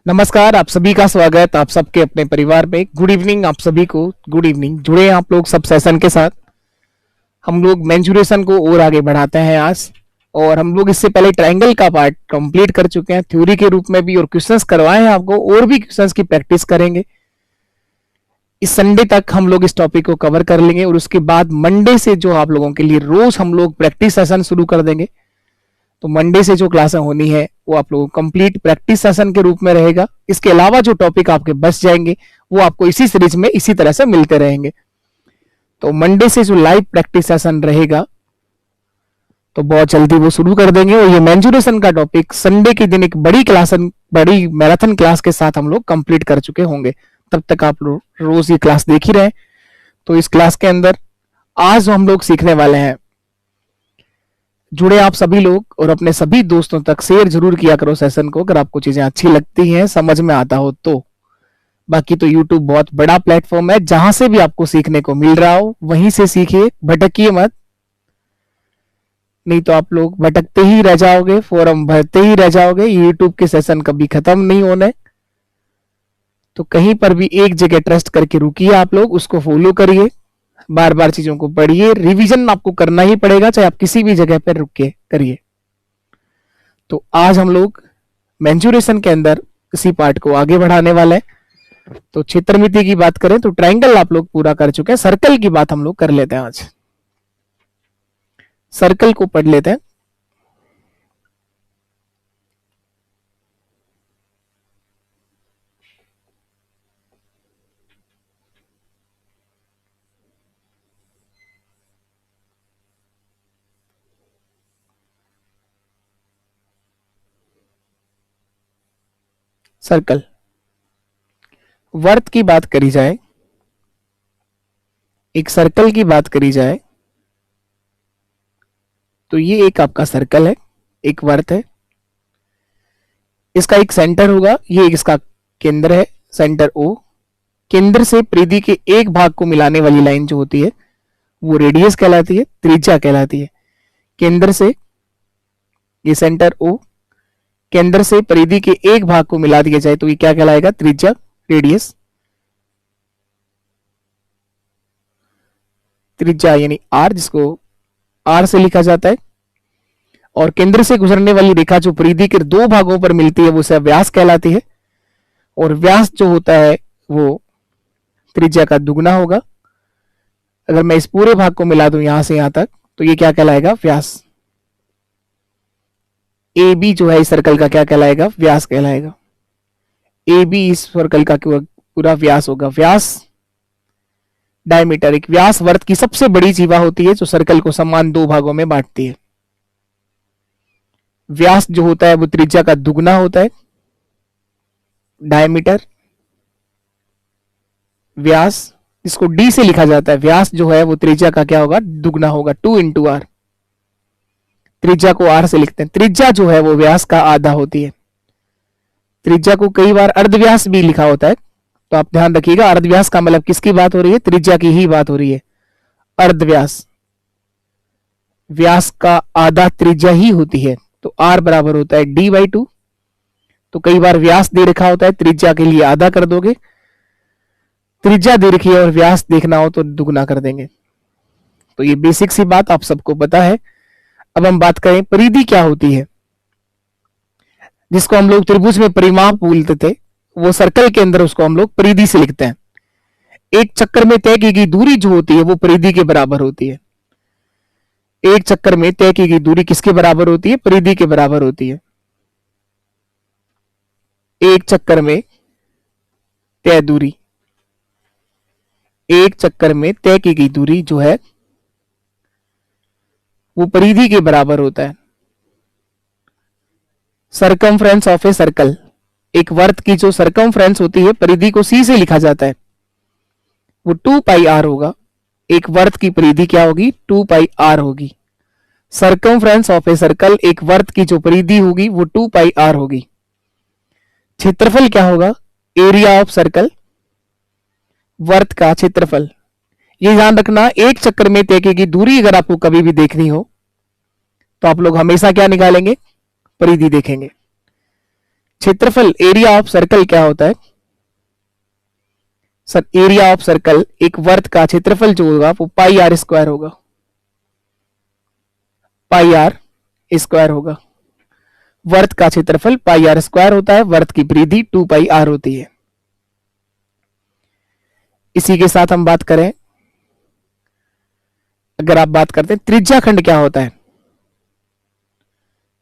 नमस्कार, आप सभी का स्वागत आप सबके अपने परिवार में। गुड इवनिंग आप सभी को। Good evening. जुड़े हैं आप लोग सब सेशन के साथ। हम लोग मेंजुरेशन को और आगे बढ़ाते हैं आज। और हम लोग इससे पहले ट्रायंगल का पार्ट कंप्लीट कर चुके हैं थ्योरी के रूप में भी, और क्वेश्चंस करवाए हैं आपको, और भी क्वेश्चंस की प्रैक्टिस करेंगे। इस संडे तक हम लोग इस टॉपिक को कवर कर लेंगे, और उसके बाद मंडे से जो आप लोगों के लिए रोज हम लोग प्रैक्टिस सेशन शुरू कर देंगे। तो मंडे से जो क्लासें होनी है वो आप लोगों को कंप्लीट प्रैक्टिस सेशन के रूप में रहेगा। इसके अलावा जो टॉपिक आपके बच जाएंगे वो आपको इसी सीरीज में इसी तरह से मिलते रहेंगे। तो मंडे से जो लाइव प्रैक्टिस सेशन रहेगा तो बहुत जल्दी वो शुरू कर देंगे। और ये मेंजुरेशन का टॉपिक संडे के दिन एक बड़ी मैराथन क्लास के साथ हम लोग कंप्लीट कर चुके होंगे। तब तक आप लोग रोज ये क्लास देख ही रहे। तो इस क्लास के अंदर आज हम लोग सीखने वाले हैं, जुड़े आप सभी लोग और अपने सभी दोस्तों तक शेयर जरूर किया करो सेशन को, अगर आपको चीजें अच्छी लगती हैं, समझ में आता हो तो। बाकी तो YouTube बहुत बड़ा प्लेटफॉर्म है, जहां से भी आपको सीखने को मिल रहा हो वहीं से सीखिए, भटकिए मत। नहीं तो आप लोग भटकते ही रह जाओगे, फोरम भरते ही रह जाओगे, YouTube के सेशन कभी खत्म नहीं होने। तो कहीं पर भी एक जगह ट्रस्ट करके रुकिए, आप लोग उसको फॉलो करिए, बार बार चीजों को पढ़िए, रिवीजन आपको करना ही पड़ेगा, चाहे आप किसी भी जगह पर रुक के करिए। तो आज हम लोग मेंजुरेशन के अंदर इसी पार्ट को आगे बढ़ाने वाले हैं। तो क्षेत्रमिति की बात करें तो ट्रायंगल आप लोग पूरा कर चुके हैं। सर्कल की बात हम लोग कर लेते हैं। आज सर्कल को पढ़ लेते हैं। सर्कल, वर्त की बात करी जाए, एक सर्कल की बात करी जाए तो ये एक आपका सर्कल है, एक वर्त है। इसका एक सेंटर होगा, ये इसका केंद्र है, सेंटर O। केंद्र से परिधि के एक भाग को मिलाने वाली लाइन जो होती है वो रेडियस कहलाती है, त्रिज्या कहलाती है। केंद्र से ये सेंटर O, केंद्र से परिधि के एक भाग को मिला दिया जाए तो ये क्या कहलाएगा? त्रिज्या, रेडियस। त्रिज्या यानी R, जिसको R से लिखा जाता है। और केंद्र से गुजरने वाली रेखा जो परिधि के दो भागों पर मिलती है वो उसे व्यास कहलाती है। और व्यास जो होता है वो त्रिज्या का दुगना होगा। अगर मैं इस पूरे भाग को मिला दूं यहां से यहां तक तो ये क्या कहलाएगा? व्यास। ए बी जो है इस सर्कल का क्या कहलाएगा? व्यास कहलाएगा। ए बी इस सर्कल का पूरा व्यास होगा। व्यास, डायमीटर, एक व्यास वर्त की सबसे बड़ी जीवा होती है जो सर्कल को समान दो भागों में बांटती है। व्यास जो होता है वो त्रिज्या का दुगना होता है। डायमीटर, व्यास जिसको डी से लिखा जाता है, व्यास जो है वो त्रिज्या का क्या होगा? दुगना होगा, 2 इंटू आर। त्रिज्या को आर से लिखते हैं। त्रिज्या जो है वो व्यास का आधा होती है। त्रिज्या को कई बार अर्धव्यास भी लिखा होता है, तो आप ध्यान रखिएगा, अर्धव्यास का मतलब किसकी बात हो रही है? त्रिज्या की ही बात हो रही है। अर्धव्यास, व्यास का आधा त्रिज्या ही होती है, तो आर बराबर होता है d/2। तो कई बार व्यास दे रखा होता है, त्रिज्या के लिए आधा कर दोगे, त्रिज्या दे रखी है और व्यास देखना हो तो दुगना कर देंगे। तो ये बेसिक सी बात आप सबको पता है। अब हम बात करें परिधि क्या होती है, जिसको हम लोग त्रिभुज में परिमाप बोलते थे, वो सर्कल के अंदर उसको हम लोग परिधि से लिखते हैं। एक चक्कर में तय की गई दूरी जो होती है वो परिधि के बराबर होती है। एक चक्कर में तय की गई दूरी किसके बराबर होती है? परिधि के बराबर होती है। एक चक्कर में तय दूरी, एक चक्कर में तय की गई दूरी जो है वो परिधि के बराबर होता है। सरकमफ्रेंस ऑफ ए सर्कल, एक वर्त की जो सरकमफ्रेंस होती है, परिधि को सी से लिखा जाता है, वो 2πr होगा। एक वर्त की परिधि क्या होगी? 2πr होगी। सरकमफ्रेंस ऑफ ए सर्कल, एक वर्त की जो परिधि होगी वो 2πr होगी। क्षेत्रफल क्या होगा? एरिया ऑफ सर्कल, वर्त का क्षेत्रफल। ये ध्यान रखना, एक चक्कर में तय की दूरी अगर आपको कभी भी देखनी हो तो आप लोग हमेशा क्या निकालेंगे? परिधि देखेंगे। क्षेत्रफल एरिया ऑफ सर्कल क्या होता है सर? एरिया ऑफ सर्कल, एक वर्त का क्षेत्रफल जो होगा वो पाई आर स्क्वायर होगा, पाई आर स्क्वायर होगा। वर्त का क्षेत्रफल पाई आर स्क्वायर होता है, वर्त की परिधि 2 पाई आर होती है। इसी के साथ हम बात करें, अगर आप बात करते हैं त्रिज्या खंड क्या होता है,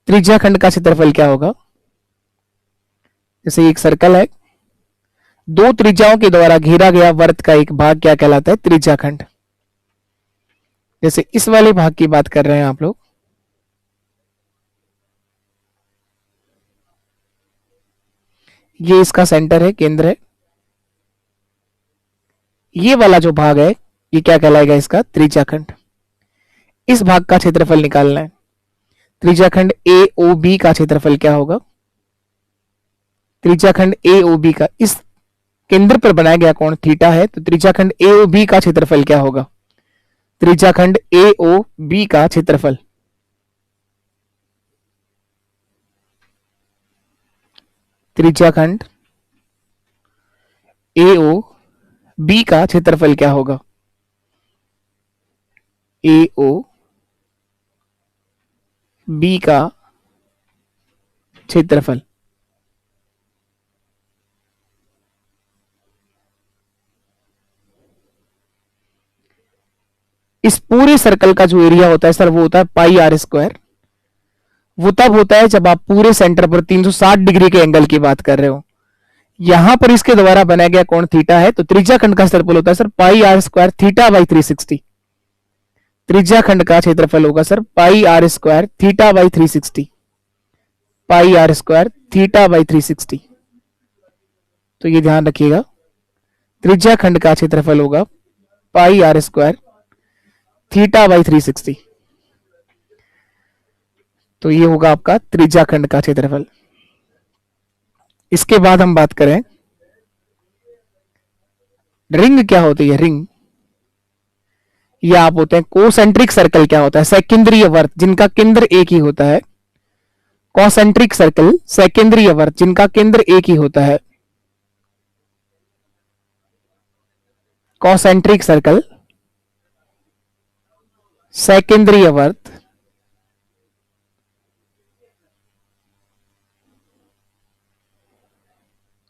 त्रिज्या खंड का क्षेत्रफल क्या होगा? जैसे एक सर्कल है, दो त्रिज्याओं के द्वारा घेरा गया वर्त का एक भाग क्या कहलाता है? त्रिज्या खंड। जैसे इस वाले भाग की बात कर रहे हैं आप लोग, ये इसका सेंटर है, केंद्र है। ये वाला जो भाग है ये क्या कहलाएगा? इसका त्रिज्या खंड। इस भाग का क्षेत्रफल निकालना है। त्रिज्या खंड ए ओ बी का क्षेत्रफल क्या होगा? त्रिज्या खंड ए ओ बी का, इस केंद्र पर बनाया गया कोण थीटा है, तो त्रिज्या खंड ए ओ बी का क्षेत्रफल क्या होगा? त्रिज्या खंड ए ओ बी का क्षेत्रफल, त्रिज्या खंड ए ओ बी का क्षेत्रफल क्या होगा? ए ओ बी का क्षेत्रफल। इस पूरे सर्कल का जो एरिया होता है सर वो होता है पाई आर स्क्वायर। वो तब होता है जब आप पूरे सेंटर पर 360 डिग्री के एंगल की बात कर रहे हो। यहां पर इसके द्वारा बनाया गया कोण थीटा है, तो त्रिज्या खंड का क्षेत्रफल होता है sir pi R square theta by 360। त्रिज्या खंड का क्षेत्रफल होगा sir pi R square theta by 360, pi R square theta by 360। तो ये ध्यान रखिएगा, त्रिज्या खंड का क्षेत्रफल होगा पाई आर स्क्वायर थीटा बाई 360। तो ये होगा आपका त्रिज्या खंड का क्षेत्रफल। इसके बाद हम बात करें रिंग क्या होती है? रिंग या आप होते हैं कोसेंट्रिक सर्कल क्या होता है? सेकेंद्रीय वर्त जिनका केंद्र एक ही होता है। कॉसेंट्रिक सर्कल सेकेंद्रीय वर्त जिनका केंद्र एक ही होता है। कॉसेंट्रिक सर्कल सेकेंद्रीय वर्त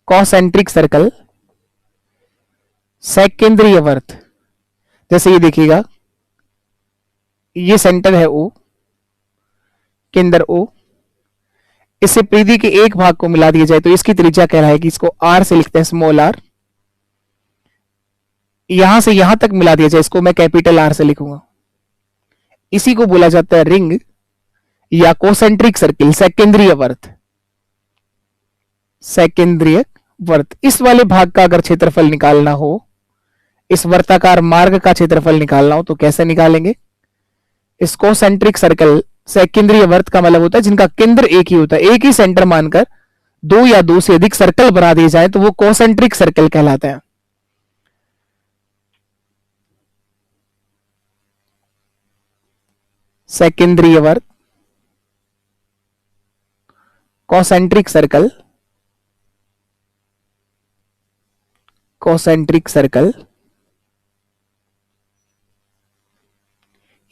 कॉसेंट्रिक सर्कल सेकेंद्रीय वर्त। जैसे ये देखिएगा, ये सेंटर है ओ, केंद्र ओ, इससे परिधि के एक भाग को मिला दिया जाए तो इसकी त्रिज्या कहलाएगी, इसको आर से लिखते हैं स्मॉल आर। यहां से यहां तक मिला दिया जाए इसको मैं कैपिटल आर से लिखूंगा। इसी को बोला जाता है रिंग या कोसेंट्रिक सर्किल, सेकेंद्रीय वर्त। सेकेंद्रीय वर्त, इस वाले भाग का अगर क्षेत्रफल निकालना हो, इस वर्ताकार मार्ग का क्षेत्रफल निकालना हो तो कैसे निकालेंगे? इस कोसेंट्रिक सर्कल सेकेंद्रीय वर्त का मतलब होता है जिनका केंद्र एक ही होता है। एक ही सेंटर मानकर दो या दो से अधिक सर्कल बना दिए जाए तो वो कोसेंट्रिक सर्कल कहलाते हैं। सेकेंद्रीय वर्त, कोसेंट्रिक सर्कल, कोसेंट्रिक सर्कल,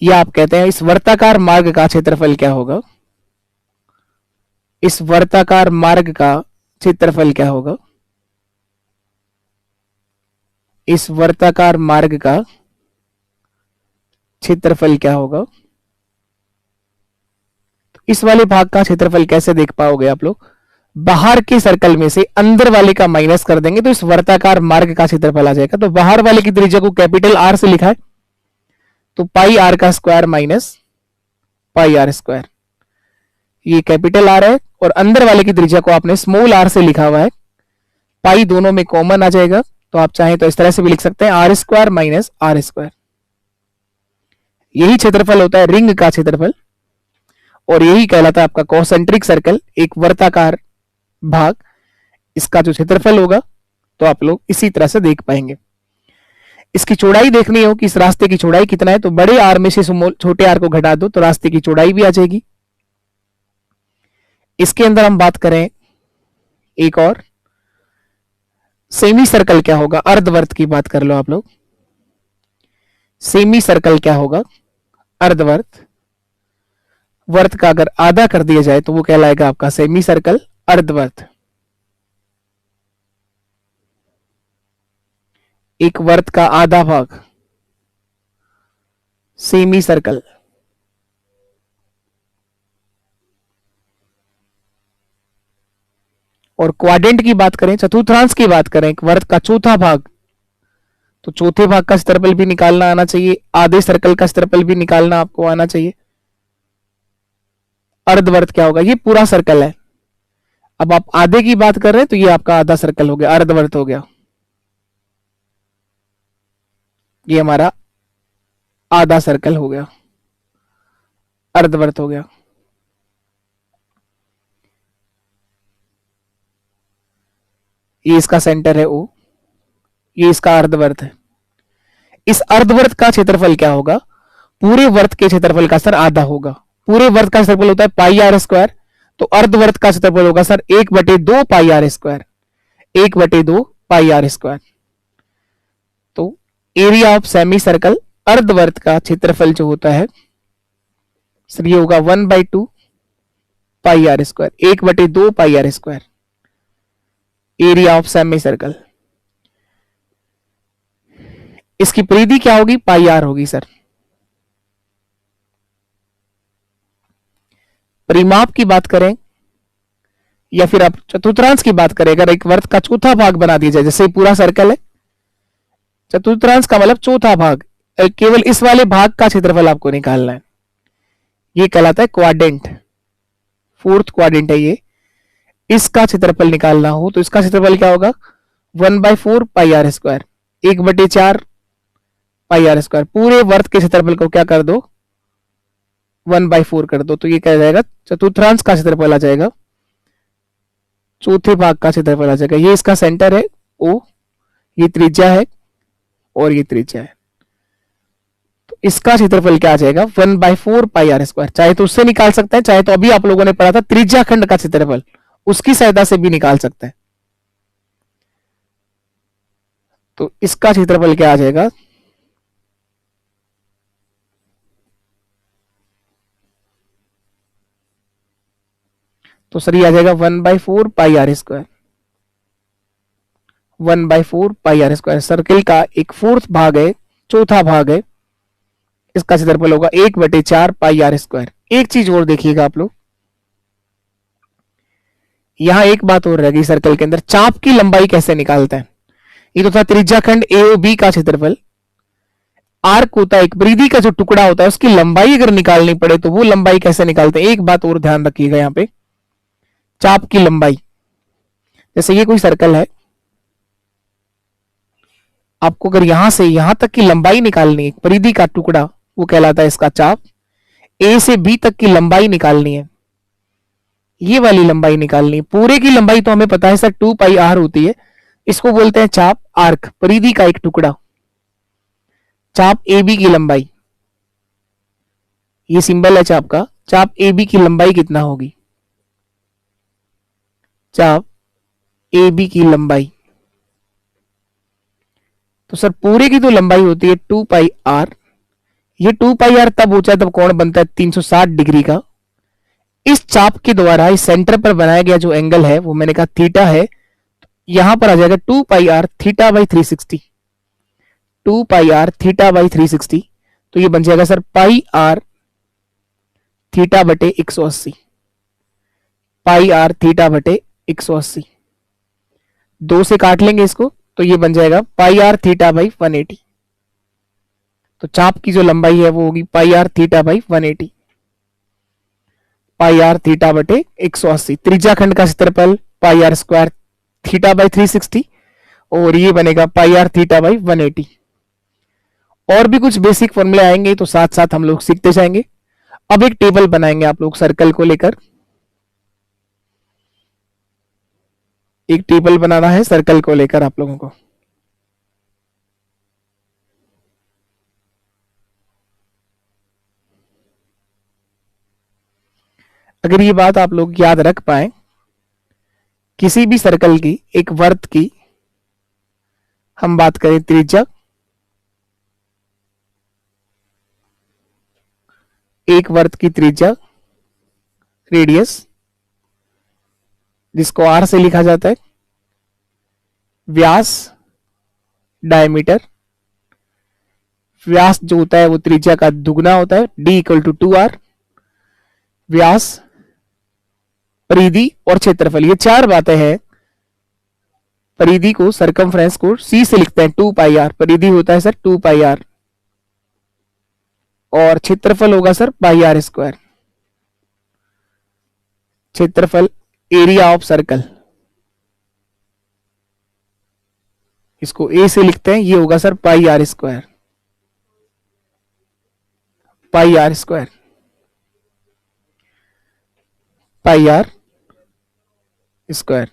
या आप कहते हैं इस वर्ताकार मार्ग का क्षेत्रफल क्या होगा? इस वर्ताकार मार्ग का क्षेत्रफल क्या होगा? इस वर्ताकार मार्ग का क्षेत्रफल क्या होगा? तो इस वाले भाग का क्षेत्रफल कैसे देख पाओगे आप लोग? बाहर के सर्कल में से अंदर वाले का माइनस कर देंगे तो इस वर्ताकार मार्ग का क्षेत्रफल आ जाएगा। तो बाहर वाले की त्रिज्या को कैपिटल आर से लिखा है तो पाई आर का square minus pi R square, ये कैपिटल आर है, और अंदर वाले की त्रिज्या को आपने स्मॉल आर से लिखा हुआ है। पाई दोनों में कॉमन आ जाएगा, तो आप चाहें तो इस तरह से भी लिख सकते हैं R square minus R square. यही क्षेत्रफल होता है रिंग का क्षेत्रफल, और यही कहलाता है आपका कॉसेंट्रिक सर्कल, एक वर्ताकार भाग। इसका जो क्षेत्रफल होगा तो आप लोग इसी तरह से देख पाएंगे। इसकी चौड़ाई देखनी हो कि इस रास्ते की चौड़ाई कितना है, तो बड़े आर में से छोटे आर को घटा दो तो रास्ते की चौड़ाई भी आ जाएगी। इसके अंदर हम बात करें एक और सेमी सर्कल क्या होगा, अर्धवर्त की बात कर लो आप लोग। सेमी सर्कल क्या होगा, अर्धवर्त। वर्त का अगर आधा कर दिया जाए तो वो कहलाएगा आपका सेमी सर्कल, अर्धवर्त। एक वर्त का आधा भाग, सेमी सर्कल। और क्वाड्रेंट की बात करें, चतुर्थांश की बात करें, एक वर्त का चौथा भाग, तो चौथे भाग का क्षेत्रफल भी निकालना आना चाहिए, आधे सर्कल का क्षेत्रफल भी निकालना आपको आना चाहिए। अर्धवर्त क्या होगा, ये पूरा सर्कल है। अब आप आधे की बात कर रहे हैं तो ये आपका आधा सर्कल हो गया, अर्धवर्त हो गया। ये हमारा आधा सर्कल हो गया, अर्धवर्त हो गया। ये इसका सेंटर है ओ, ये इसका अर्धवर्त है। इस अर्धवर्त का क्षेत्रफल क्या होगा, पूरे वर्त के क्षेत्रफल का सर आधा होगा। पूरे वर्त का क्षेत्रफल होता है पाई आर स्क्वायर, तो अर्धवर्त का क्षेत्रफल होगा sir 1/2 pi R square, 1/2 pi R square. तो एरिया ऑफ सेमी सर्कल, अर्धवर्त का क्षेत्रफल जो होता है सर ये होगा 1/2 pi R square, 1/2 pi R square, area of semi circle. इसकी परिधि क्या होगी, पाई आर होगी सर। परिमाप की बात करें या फिर आप चतुर्थांश की बात करें, अगर एक वर्त का चौथा भाग बना दिया जाए, जैसे पूरा सर्कल है, चतुर्थांश का मतलब चौथा भाग, केवल इस वाले भाग का क्षेत्रफल आपको निकालना है, ये कहलाता है क्वाड्रेंट, फोर्थ क्वाड्रेंट है ये। इसका क्षेत्रफल निकालना हो तो इसका क्षेत्रफल क्या होगा, 1/4 pi R square, 1/4 pi R square. पूरे वर्त के क्षेत्रफल को क्या कर दो, 1/4 कर दो, तो ये क्या जाएगा, चतुर्थांश का क्षेत्रफल आ जाएगा, चौथे भाग का क्षेत्रफल आ जाएगा। ये इसका सेंटर है ओ, ये त्रिज्या है और ये त्रिज्या है, तो इसका क्षेत्रफल क्या आ जाएगा, 1/4 पाई आर स्क्वायर। चाहे तो उससे निकाल सकते हैं, चाहे तो अभी आप लोगों ने पढ़ा था त्रिज्या खंड का क्षेत्रफल, उसकी सहायता से भी निकाल सकते हैं। तो इसका क्षेत्रफल क्या आ जाएगा, तो सर ये आ जाएगा 1/4 pi R square, 1/4 pi R square. Circle का एक फोर्थ भाग है, चौथा भाग है, इसका क्षेत्रफल होगा 1/4 पाई आर स्क्वायर। एक चीज और देखिएगा आप लोग, यहां एक बात और रहेगी सर्कल के अंदर, चाप की लंबाई कैसे निकालते हैं। ये तो था त्रिज्या खंड ए और बी का क्षेत्रफल, आर्क होता है एक परिधि का जो टुकड़ा होता है, उसकी लंबाई अगर निकालनी पड़े तो वो लंबाई कैसे निकालते हैं। एक बात और ध्यान रखिएगा यहां पे, चाप की लंबाई, जैसे ये कोई सर्कल है, आपको अगर यहां से यहां तक की लंबाई निकालनी है, परिधि का टुकड़ा, वो कहलाता है इसका चाप। ए से बी तक की लंबाई निकालनी है, ये वाली लंबाई निकालनी है। पूरे की लंबाई तो हमें पता है सर 2 पाई आर होती है, इसको बोलते हैं चाप, आर्क, परिधि का एक टुकड़ा। चाप ए बी की लंबाई, ये सिंबल है चाप का, चाप ए बी की लंबाई कितना होगी, चाप ए बी की लंबाई, तो सर पूरे की तो लंबाई होती है 2 पाई आर। ये 2 पाई आर तब होता है तब कोण बनता है 360 डिग्री का। इस चाप के द्वारा इस सेंटर पर बनाया गया जो एंगल है वो मैंने कहा थीटा है, यहां पर आ जाएगा 2 pi R theta by 360, 2 pi R theta by 360। तो ये बन जाएगा सर पाई आर थीटा बटे 180, पाई आर थीटा बटे 180। 2 से काट लेंगे इसको तो ये बन जाएगा पाई आर थीटा बाई 180। तो चाप की जो लंबाई है वो होगी pi R theta by 180, pi R theta बटे 180। त्रिज्या खंड का क्षेत्रफल pi R square theta by 360, और ये बनेगा पाई आर थीटा बाई 180। और भी कुछ बेसिक फॉर्मूले आएंगे तो साथ साथ हम लोग सीखते जाएंगे। अब एक टेबल बनाएंगे आप लोग सर्कल को लेकर, एक टेबल बनाना है सर्कल को लेकर आप लोगों को। अगर ये बात आप लोग याद रख पाए किसी भी सर्कल की, एक वर्त की हम बात करें त्रिज्या, एक वर्त की त्रिज्या रेडियस, जिसको आर से लिखा जाता है, व्यास डायमीटर, व्यास जो होता है वो त्रिज्या का दुगना होता है, d इक्वल टू 2r, व्यास, परिधि और क्षेत्रफल, ये चार बातें हैं। परिधि को, सरकमफ्रेंस को c से लिखते हैं 2 पाई r, परिधि होता है सर 2 पाई r, और क्षेत्रफल होगा सर पाई r स्क्वायर। क्षेत्रफल, एरिया ऑफ सर्कल, इसको a से लिखते हैं, ये होगा सर पाई r स्क्वायर, पाई r स्क्वायर, पाई r स्क्वायर।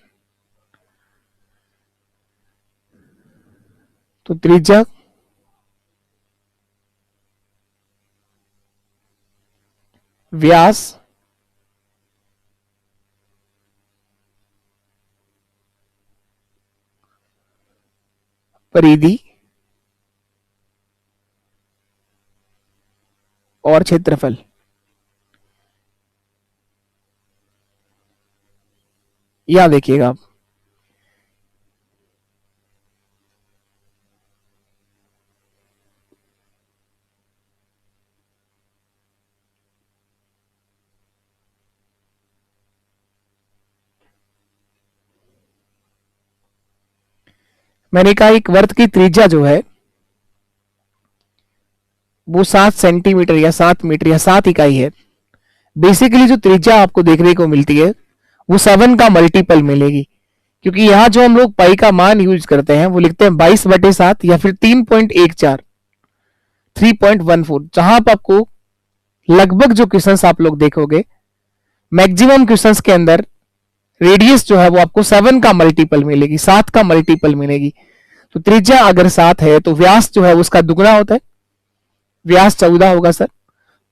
तो त्रिज्या, व्यास, परिधि और क्षेत्रफल, यहां देखिएगा आप, मैंने कहा एक वर्त की त्रिज्या जो है वो 7 सेंटीमीटर या 7 मीटर या 7 इकाई है। बेसिकली जो त्रिज्या आपको देखने को मिलती है वो 7 का मल्टीपल मिलेगी, क्योंकि यहां जो हम लोग पाई का मान यूज करते हैं वो लिखते हैं 22/7 या फिर 3.14, 3.14, जहां पर आपको लगभग जो क्वेश्चंस आप लोग देखोगे, मैक्सिमम क्वेश्चंस के अंदर रेडियस जो है वो आपको 7 का मल्टीपल मिलेगी, 7 का मल्टीपल मिलेगी। तो त्रिज्या अगर 7 है तो व्यास जो है उसका दुगना होता है, व्यास 14 होगा सर।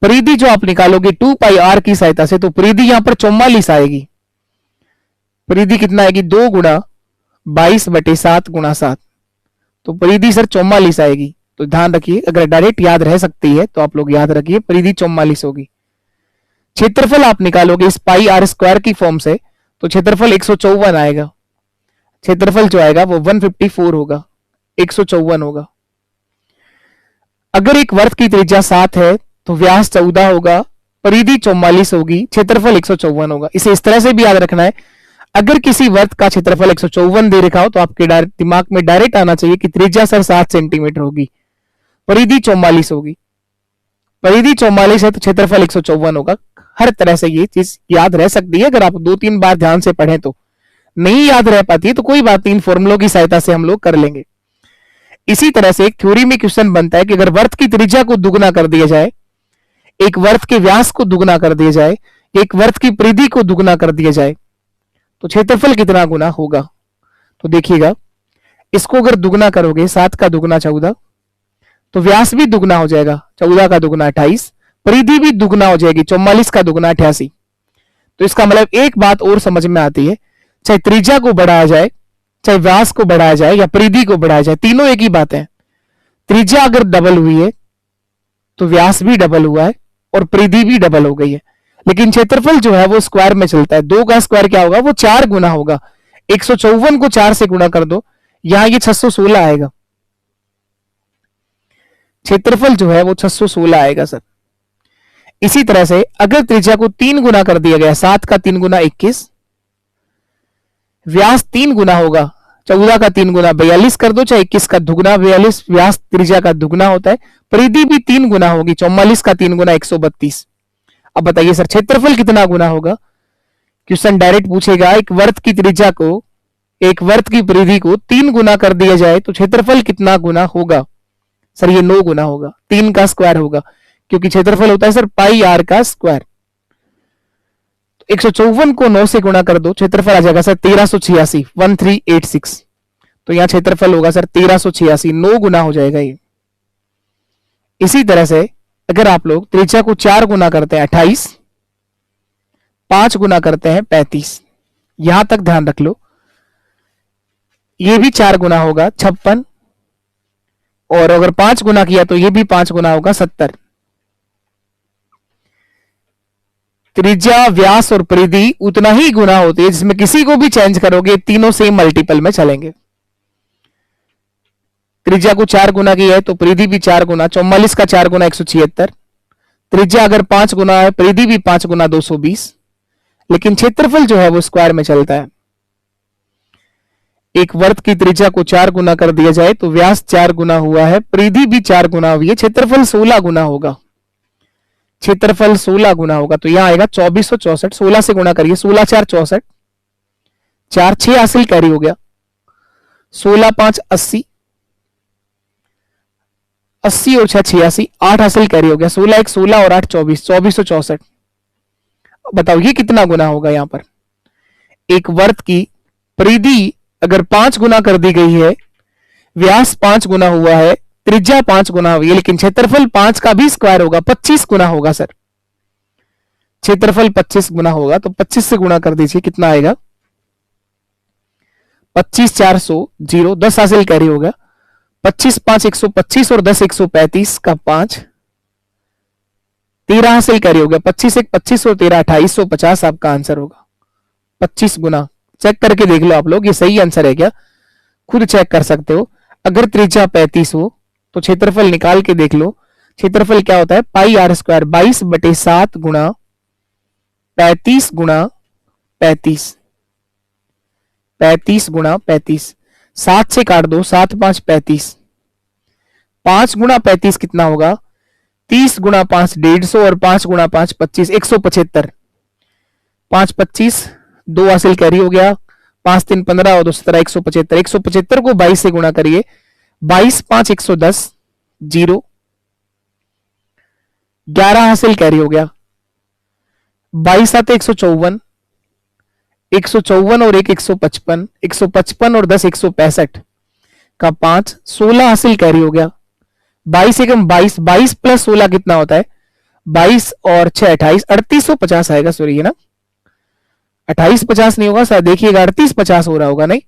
परिधि जो आप निकालोगे 2 पाई r की सहायता से, तो परिधि यहां पर 44 आएगी। परिधि कितना आएगी, 2 गुणा 22/7 गुणा 7, तो परिधि सर 44 आएगी। तो ध्यान रखिए, अगर डायरेक्ट याद रह सकती है तो आप लोग याद रखिए परिधि 44 होगी। क्षेत्रफल आप निकालोगे इस पाई r स्क्वायर की फॉर्म से, तो क्षेत्रफल 154 आएगा, क्षेत्रफल जो आएगा वो 154 होगा, 154 होगा। अगर एक वर्त की त्रिज्या 7 है तो व्यास 14 होगा, परिधि 44 होगी, क्षेत्रफल 154 होगा। इसे इस तरह से भी याद रखना है, अगर किसी वर्त का क्षेत्रफल 154 दे रखा हो तो आपके दिमाग में डायरेक्ट आना चाहिए कि त्रिज्या सर 7 सेंटीमीटर होगी, परिधि 44 होगी, परिधि 44 है तो क्षेत्रफल 154 होगा। हर तरह से ये चीज याद रह सकती है, अगर आप 2-3 बार ध्यान से पढ़ें तो। नहीं याद रह पाती है तो कोई बात नहीं, इन फॉर्मुलों की सहायता से हम लोग कर लेंगे। इसी तरह से एक थ्योरी में क्वेश्चन बनता है कि अगर वर्त की त्रिज्या को दुगना कर दिया जाए, एक वर्त के व्यास को दुगना कर दिया जाए, एक वर्त की परिधि को दुगना कर दिया जाए, तो क्षेत्रफल कितना गुना होगा। तो देखिएगा, इसको अगर दुगना करोगे, 7 का दुगना 14, तो व्यास भी दुगना हो जाएगा, 14 का दुगना 28, परिधि भी दुगना हो जाएगी, 44 का दुगना 88। तो इसका मतलब एक बात और समझ में आती है, चाहे त्रिज्या को बढ़ाया जाए, चाहे व्यास को बढ़ाया जाए या परिधि को बढ़ाया जाए, तीनों एक ही बात है। त्रिज्या अगर डबल हुई है तो व्यास भी डबल हुआ है और परिधि भी डबल हो गई है। लेकिन क्षेत्रफल जो है वो स्क्वायर में चलता है, 2 का स्क्वायर क्या होगा, वो 4 गुना होगा। 154 को 4 से गुणा कर दो, यहां ये 616 आएगा, क्षेत्रफल जो है वो 616 आएगा सर। इसी तरह से अगर त्रिज्या को 3 गुना कर दिया गया, 7 का 3 गुना 21, व्यास 3 गुना होगा, 14 का 3 गुना 42 कर दो, चाहे 21 का दुगना 42, व्यास त्रिज्या का दुगना होता है। परिधि भी 3 गुना होगी, 44 का 3 गुना 132। अब बताइए सर क्षेत्रफल कितना गुना होगा। क्वेश्चन डायरेक्ट पूछेगा, एक वर्त की त्रिज्या को, एक वर्त की परिधि को 3 गुना कर दिया जाए तो क्षेत्रफल कितना गुना होगा। सर ये 9 गुना होगा, 3 का स्क्वायर होगा, क्योंकि क्षेत्रफल होता है सर पाई r का स्क्वायर। 154 को 9 से गुणा कर दो, क्षेत्रफल आ जाएगा सर 1386, 1386। तो यहां क्षेत्रफल होगा सर 1386, 9 गुना हो जाएगा ये। इसी तरह से अगर आप लोग त्रिज्या को 4 गुना करते हैं 28, 5 गुना करते हैं 35, यहां तक ध्यान रख लो, ये भी 4 गुना होगा 56, और अगर 5 गुना किया तो ये भी 5 गुना होगा 70। त्रिज्या, व्यास और परिधि उतना ही गुना होती है, जिसमें किसी को भी चेंज करोगे तीनों सेम मल्टीपल में चलेंगे। त्रिज्या को 4 गुना किया है तो परिधि भी 4 गुना, 44 का 4 गुना 176। त्रिज्या अगर 5 गुना है, परिधि भी 5 गुना 220, लेकिन क्षेत्रफल जो है वो स्क्वायर में चलता है। एक वर्ग की त्रिज्या को 4 गुना कर दिया जाए तो व्यास 4 गुना हुआ है, परिधि भी 4 गुना हुई है, क्षेत्रफल 16 गुना होगा। क्षेत्रफल 16 गुना होगा तो यहां आएगा 2464। 16 से गुणा करिए, 16 4 64, 4 6 हासिल कैरी हो गया, 16 5 80, 80 और 6 86, 8 हासिल कैरी हो गया, 16 1 16 और 8 24, 2464। बताओ ये कितना गुना होगा। यहां पर एक वर्ग की परिधि अगर 5 गुना कर दी गई है, व्यास 5 गुना हुआ है, त्रिज्या 5 गुना हुई है, लेकिन क्षेत्रफल 5 का भी स्क्वायर होगा, 25 गुना होगा सर। क्षेत्रफल 25 गुना होगा तो 25 से गुणा कर दीजिए, कितना आएगा 25 400 0, 10 हासिल कैरी हो गया, 25 5 125 और 10 135 का 5, 13 हासिल कैरी हो गया, 25 1 25 और 13 2850 आपका आंसर होगा। 25 गुना, चेक करके देख लो आप लोग ये सही आंसर है क्या, खुद चेक कर सकते हो। अगर त्रिज्या 35 हो तो क्षेत्रफल निकाल के देख लो, क्षेत्रफल क्या होता है पाई आर स्क्वायर, 22/7 गुणा 35 गुणा 35, 35 गुणा 35, 7 से काट दो, 7 5 35, 5 गुणा 35 कितना होगा 30 गुणा 5 150 और 5 गुणा 5 25, 175, 5 25 2 हासिल कैरी हो गया, 5 3 15 और 2 17, 175, 175 को 22 से गुणा करिए, 22 5 110 0, 11 हासिल कैरी हो गया, 22 7 154, 154 और 1 155, 155 और 10 165 का 5, 16 हासिल कैरी हो गया, 22 एकम 22, 22 प्लस 16 कितना होता है 22 और 6 28, 3850 आएगा। सॉरी ये ना 2850 नहीं होगा सर, देखिएगा 3850 हो रहा होगा, नहीं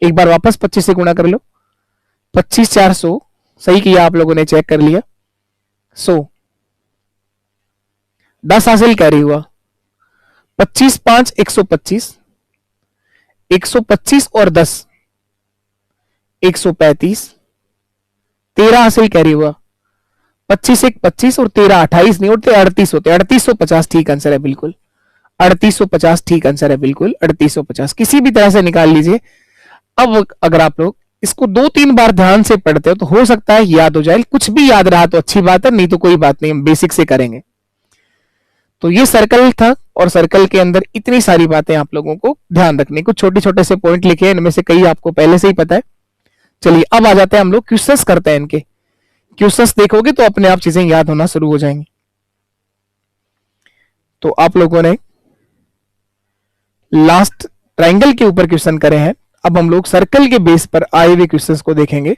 एक बार वापस 25 से गुणा कर लो, 25 400 सही किया आप लोगों ने, चेक कर लिया, 100, 10 हासिल कैरी हुआ, 25 5 125, 125 और 10 135, 13 हासिल कैरी हुआ, 25 1 25 और 13 28 नहीं होते 38 होते, 3850 ठीक आंसर है बिल्कुल, 3850 ठीक आंसर है बिल्कुल, 3850 किसी भी तरह से निकाल लीजिए। अब अगर आप लोग इसको 2-3 बार ध्यान से पढ़ते हो तो हो सकता है याद हो जाए, कुछ भी याद रहा तो अच्छी बात है, नहीं तो कोई बात नहीं, हम बेसिक से करेंगे। तो ये सर्कल था और सर्कल के अंदर इतनी सारी बातें आप लोगों को ध्यान रखनी, कुछ छोटे छोटे से पॉइंट लिखे हैं, इनमें से कई आपको पहले से ही पता है। चलिए अब आ जाते हैं हम लोग क्वेश्चंस करते हैं इनके। क्वेश्चंस देखोगे तो अपने आप चीजें याद होना शुरू हो जाएंगी। तो आप लोगों ने लास्ट ट्रायंगल के ऊपर क्वेश्चन करे हैं, अब हम लोग सर्कल के बेस पर आए हुए क्वेश्चंस को देखेंगे।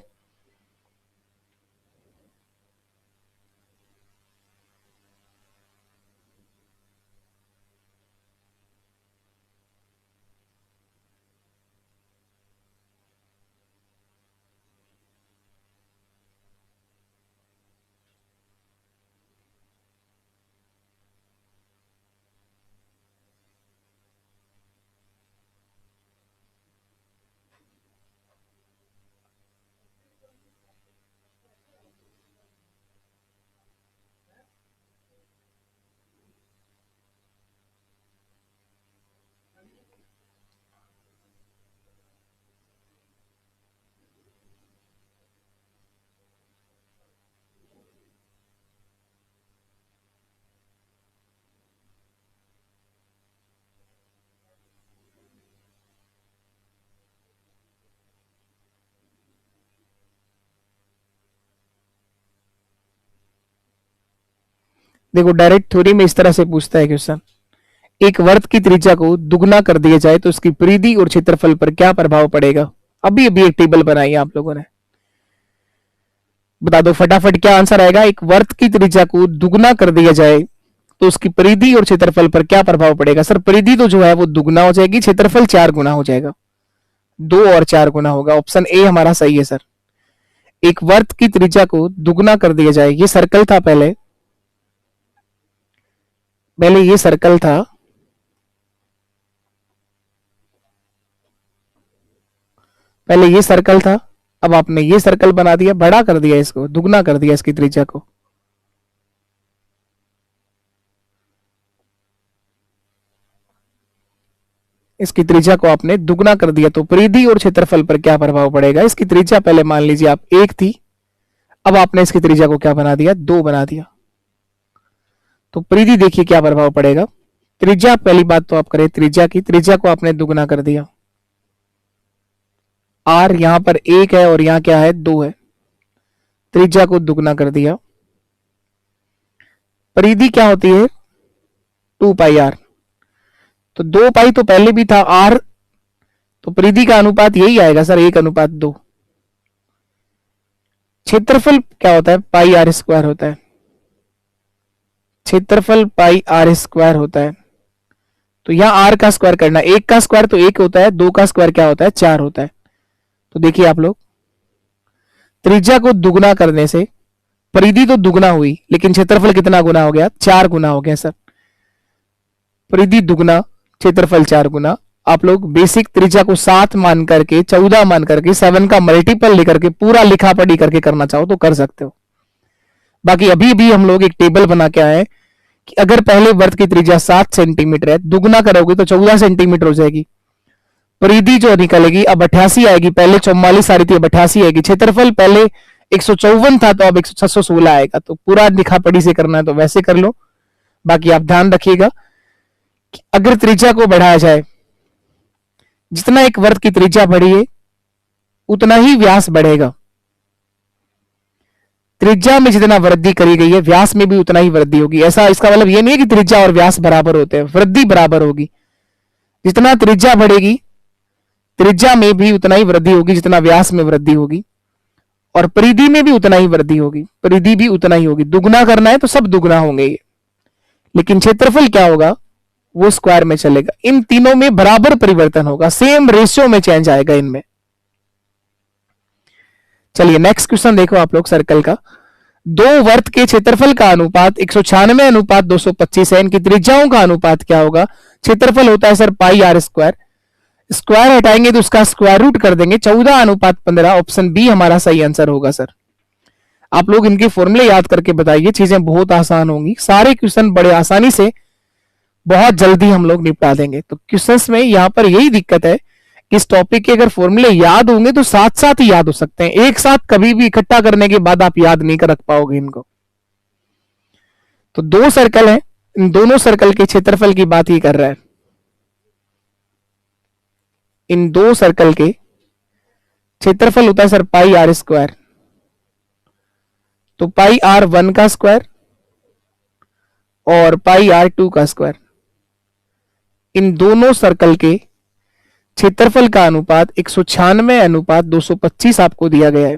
देखो डायरेक्ट थ्योरी में इस तरह से पूछता है क्वेश्चन, एक वर्ग की त्रिज्या को दुगना कर दिया जाए तो उसकी परिधि और क्षेत्रफल पर क्या प्रभाव पड़ेगा। अभी अभी एक टेबल बनाई है आप लोगों ने, बता दो फटाफट क्या आंसर आएगा। एक वर्ग की त्रिज्या को दुगना कर दिया जाए तो उसकी परिधि और क्षेत्रफल पर क्या प्रभाव पड़ेगा। सर परिधि तो जो है वो दुगना हो जाएगी, क्षेत्रफल 4 गुना हो जाएगा। 2 और 4 गुना होगा। ऑप्शन ए हमारा सही है सर। एक वर्त की त्रिज्या को दुगना कर दिया जाए। ये सर्कल था पहले ये सर्कल था, पहले ये सर्कल था, अब आपने ये सर्कल बना दिया, बड़ा कर दिया, इसको दुगना कर दिया इसकी त्रिज्या को। इसकी त्रिज्या को आपने दुगना कर दिया तो परिधि और क्षेत्रफल पर क्या प्रभाव पड़ेगा। इसकी त्रिज्या पहले मान लीजिए आप 1 थी, अब आपने इसकी त्रिज्या को क्या बना दिया, 2 बना दिया। तो परिधि देखिए क्या प्रभाव पड़ेगा। त्रिज्या पहली बात तो आप करें त्रिज्या की, त्रिज्या को आपने दुगना कर दिया। आर यहां पर 1 है और यहां क्या है, 2 है। त्रिज्या को दुगना कर दिया। परिधि क्या होती है, 2 पाई आर। तो 2 पाई तो पहले भी था, आर तो परिधि का अनुपात यही आएगा सर, 1:2। क्षेत्रफल क्या होता है, पाई आर स्क्वायर होता है। क्षेत्रफल पाई आर स्क्वायर होता है। तो यहां आर का स्क्वायर करना, 1 का स्क्वायर तो 1 होता है, 2 का स्क्वायर क्या होता है, 4 होता है। तो देखिए आप लोग, त्रिज्या को दुगना करने से परिधि तो दुगना हुई, लेकिन क्षेत्रफल कितना गुना हो गया, 4 गुना हो गया सर। परिधि दुगना, क्षेत्रफल 4 गुना। आप लोग बेसिक त्रिज्या को 7 मान करके, 14 मान करके, 7 का मल्टीपल लेकर के पूरा लिखा पढ़ी करके करना चाहो तो कर सकते हो। बाकी अभी भी हम लोग एक टेबल बना के आए कि अगर पहले वर्त की त्रिज्या 7 सेंटीमीटर है, दुगना करोगे तो 14 सेंटीमीटर हो जाएगी। परिधि जो निकलेगी अब 88 आएगी, पहले 44 आ रही थी, अब 88 आएगी। क्षेत्रफल पहले 154 था, तो अब 616 आएगा। तो पूरा लिखा पढ़ी से करना है तो वैसे कर लो। बाकी आप ध्यान रखिएगा कि अगर त्रिज्या को बढ़ाया जाए, जितना एक वर्त की त्रिज्या बढ़ी है उतना ही व्यास बढ़ेगा। त्रिज्या में जितना वृद्धि करी गई है, व्यास में भी उतना ही वृद्धि होगी। ऐसा इसका मतलब यह नहीं है कि त्रिज्या और व्यास बराबर होते हैं, वृद्धि बराबर होगी। जितना त्रिज्या बढ़ेगी, त्रिज्या में भी उतना ही वृद्धि होगी जितना व्यास में वृद्धि होगी, और परिधि में भी उतना ही वृद्धि होगी, परिधि भी उतना ही होगी। दुगना करना है तो सब दुगना होंगे ये, लेकिन क्षेत्रफल क्या होगा, वो स्क्वायर में चलेगा। इन तीनों में बराबर परिवर्तन होगा, सेम रेशियो में चेंज आएगा इनमें। चलिए नेक्स्ट क्वेश्चन देखो आप लोग सर्कल का। दो वर्त के क्षेत्रफल का अनुपात 196:225 है, इनकी त्रिज्याओं का अनुपात क्या होगा। क्षेत्रफल होता है sir pi R square, square हटाएंगे तो उसका स्क्वायर रूट कर देंगे, 14:15। ऑप्शन बी हमारा सही आंसर होगा सर। आप लोग इनके फॉर्मूले याद करके बताइए, चीजें बहुत आसान होंगी। सारे क्वेश्चन बड़े आसानी से बहुत जल्दी हम लोग निपटा देंगे। तो क्वेश्चंस में यहां पर यही दिक्कत है कि इस टॉपिक के अगर फॉर्मूले याद होंगे तो साथ साथ ही याद हो सकते हैं, एक साथ कभी भी इकट्ठा करने के बाद आप याद नहीं कर रख पाओगे इनको। तो 2 सर्कल है, इन दोनों सर्कल के क्षेत्रफल की बात ही कर रहा है। इन 2 सर्कल के क्षेत्रफल होता है सर पाई आर स्क्वायर। तो पाई आर 1 का स्क्वायर और पाई आर 2 का स्क्वायर, इन दोनों सर्कल के क्षेत्रफल का अनुपात 196:225 आपको दिया गया है।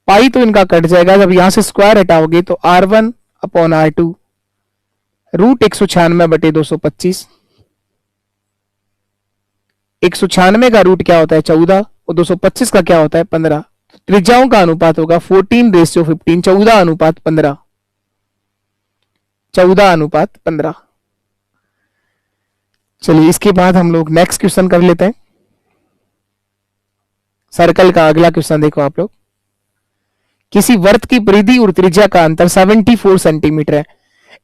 पाई तो इनका कट जाएगा, जब यहां से स्क्वायर हटाओगे तो R1/R2 रूट 196/225। 196 का रूट क्या होता है 14 और 225 का क्या होता है 15। त्रिज्याओं का अनुपात होगा 14:15, 14:15, 14:15। चलिए इसके बाद हम लोग नेक्स्ट क्वेश्चन कर लेते हैं। सर्कल का अगला क्वेश्चन देखो आप लोग। किसी वर्त की परिधि और त्रिज्या का अंतर 74 सेंटीमीटर है।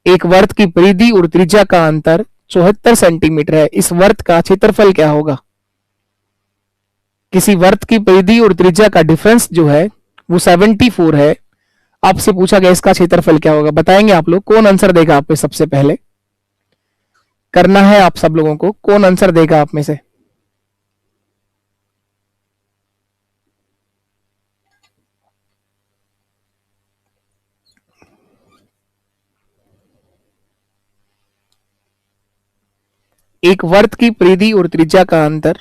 एक वर्त की परिधि और त्रिज्या का अंतर 74 सेंटीमीटर है, इस वर्त का क्षेत्रफल क्या होगा। किसी वर्त की परिधि और त्रिज्या का डिफरेंस जो है वो 74 है, आपसे पूछा गया इसका क्षेत्रफल क्या होगा। बताएंगे आप लोग, कौन आंसर देगा आप में सबसे पहले करना है आप सब लोगों को, कौन आंसर देगा आप में से। एक वर्त की परिधि और त्रिज्या का अंतर,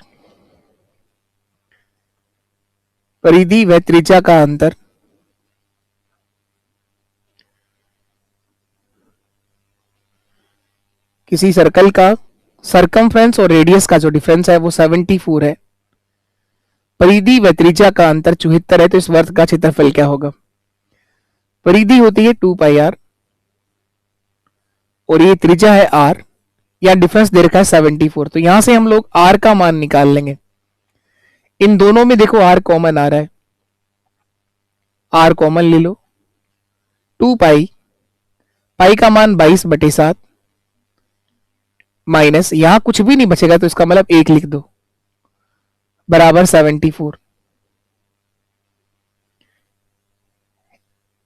परिधि व त्रिज्या का अंतर किसी सर्कल का सरकमफ्रेंस और रेडियस का जो डिफरेंस है वो 74 है, परिधि व त्रिज्या का अंतर 74 है, तो इस वर्त का क्षेत्रफल क्या होगा? परिधि होती है 2πr और ये त्रिज्या है r, या डिफरेंस दे रखा है 74, तो यहां से हम लोग r का मान निकाल लेंगे। इन दोनों में देखो r कॉमन आ रहा है, r कॉमन ले लो, 2π, पाई का मान 22/7 माइनस, यहां कुछ भी नहीं बचेगा तो इसका मतलब 1 लिख दो, बराबर 74।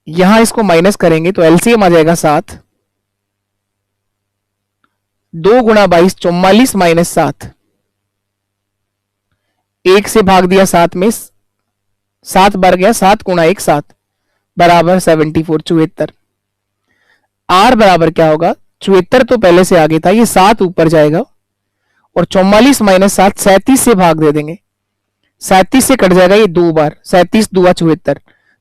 यहां इसको माइनस करेंगे तो एलसीएम आ जाएगा 7, 2 गुणा 22 44 माइनस 7, 1 से भाग दिया 7 में, 7 बार गया, 7 गुणा 1 7, बराबर 74, 74। आर बराबर क्या होगा? 74 तो पहले से आगे था, ये 7 ऊपर जाएगा और 44 माइनस 7 37 से भाग दे देंगे, 37 से कट जाएगा ये 2 बार, 37 2 74,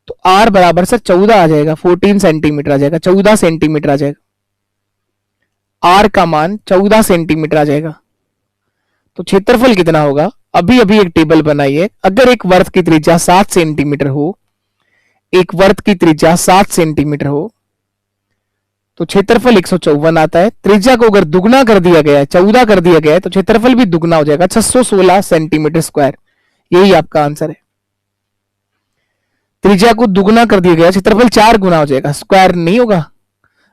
तो आर बराबर सर 14 आ जाएगा, 14 सेंटीमीटर आ जाएगा, 14 सेंटीमीटर आ जाएगा, आर का मान 14 सेंटीमीटर आ जाएगा। तो क्षेत्रफल कितना होगा? अभी अभी एक टेबल बनाइए, अगर एक वर्त की त्रिज्या 7 सेंटीमीटर हो, एक वर्त की त्रिज्या 7 सेंटीमीटर हो तो क्षेत्रफल 154 आता है। त्रिज्या को अगर दुगना कर दिया गया है, 14 कर दिया गया है, तो क्षेत्रफल भी दुगना हो जाएगा, 616 सेंटीमीटर स्क्वायर। यही आपका आंसर है। त्रिज्या को दुगना कर दिया गया, क्षेत्रफल 4 गुना हो जाएगा, स्क्वायर नहीं होगा,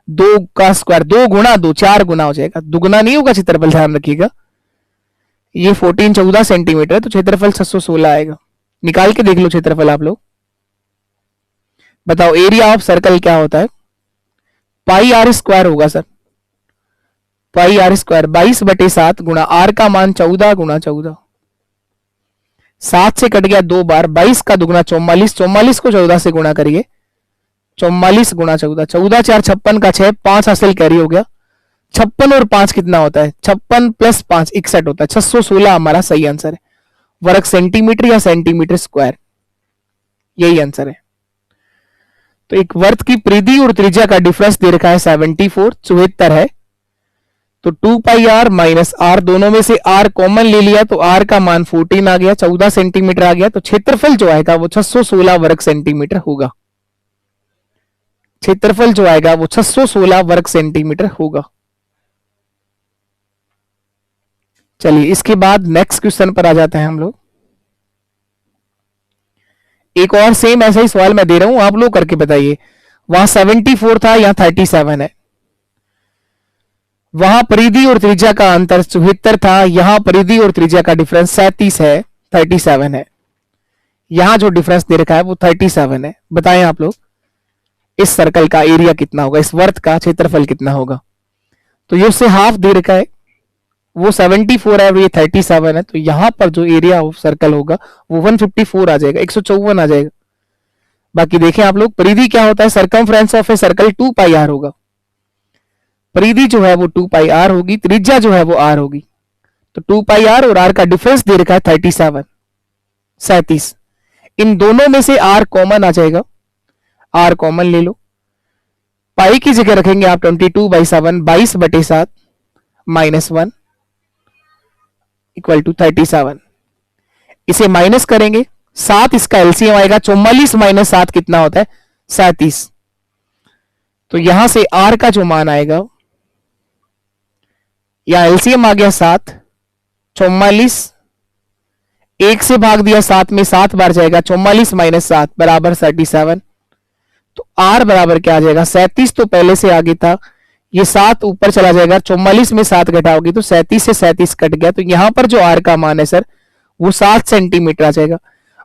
2 का स्क्वायर 2 गुणा 2 4 गुना हो जाएगा, दुगना नहीं होगा क्षेत्रफल, ध्यान रखिएगा। ये 14 सेंटीमीटर है तो क्षेत्रफल 616 आएगा। निकाल के देख लो क्षेत्रफल आप लोग, बताओ एरिया ऑफ सर्कल क्या होता है? पाई आर स्क्वायर होगा सर, पाई आर स्क्वायर 22/7 गुणा आर का मान 14 गुणा 14, 7 से कट गया 2 बार, 22 का दुगना 44, 44 को 14 से गुणा करिए, 44 गुणा 14, 14 4 56 का 6, 5 हासिल कैरी हो गया, 56 और 5 कितना होता है? 56 प्लस 5 61 होता है, 616 हमारा सही आंसर है। वर्ग सेंटीमीटर या सेंटीमीटर स्क्वायर, यही आंसर है। तो एक वर्त की परिधि और त्रिज्या का डिफरेंस दे रखा है 74, 74 है, तो 2πr माइनस r, दोनों में से r कॉमन ले लिया तो r का मान 14 आ गया, 14 सेंटीमीटर आ गया, तो क्षेत्रफल जो आएगा वो 616 वर्ग सेंटीमीटर होगा। क्षेत्रफल जो आएगा वो 616 वर्ग सेंटीमीटर होगा। चलिए इसके बाद नेक्स्ट क्वेश्चन पर आ जाते हैं हम लोग। एक और सेम ऐसा ही सवाल मैं दे रहा हूं, आप लोग करके बताइए। वहां 74 था, यहां 37 है। वहां परिधि और त्रिज्या का अंतर 74 था, यहां परिधि और त्रिज्या का डिफरेंस 37 है, 37 है। यहां जो डिफरेंस दे रखा है वो 37 है। बताएं आप लोग इस सर्कल का एरिया कितना होगा, इस वर्त का क्षेत्रफल कितना होगा? तो ये उससे हाफ दे रखा है, वो 74 है और ये 37 है, तो यहां पर जो एरिया ऑफ सर्कल होगा वो 154 आ जाएगा, 154 आ जाएगा। बाकी देखें आप लोग, परिधि क्या होता है? Circumference of a circle 2πr होगा, परिधि जो है वो 2πr होगी, त्रिज्या जो है वो r होगी। तो 2πr और r का डिफरेंस दे रखा है 37। इन दोनों में से r कॉमन आ जाएगा, r कॉमन ले लो, पाई की जगह रखेंगे आप 22/7, 22/7 माइनस 1 इक्वल टू 37। इसे माइनस करेंगे, 7 इसका एलसीएम आएगा, 44 माइनस 7 कितना होता है? 37। तो यहां से r का जो मान आएगा, या एलसीएम आ गया 7, 44, 1 से भाग दिया 7 में, 7 बार जाएगा, 44 माइनस 7 बराबर 37। तो r बराबर क्या आ जाएगा? 37 तो पहले से आगे था, ये 7 ऊपर चला जाएगा, 44 में 7 घटाओगे तो 37 से 37 कट गया, तो यहां पर जो r का मान है सर वो 7 सेंटीमीटर आ जाएगा।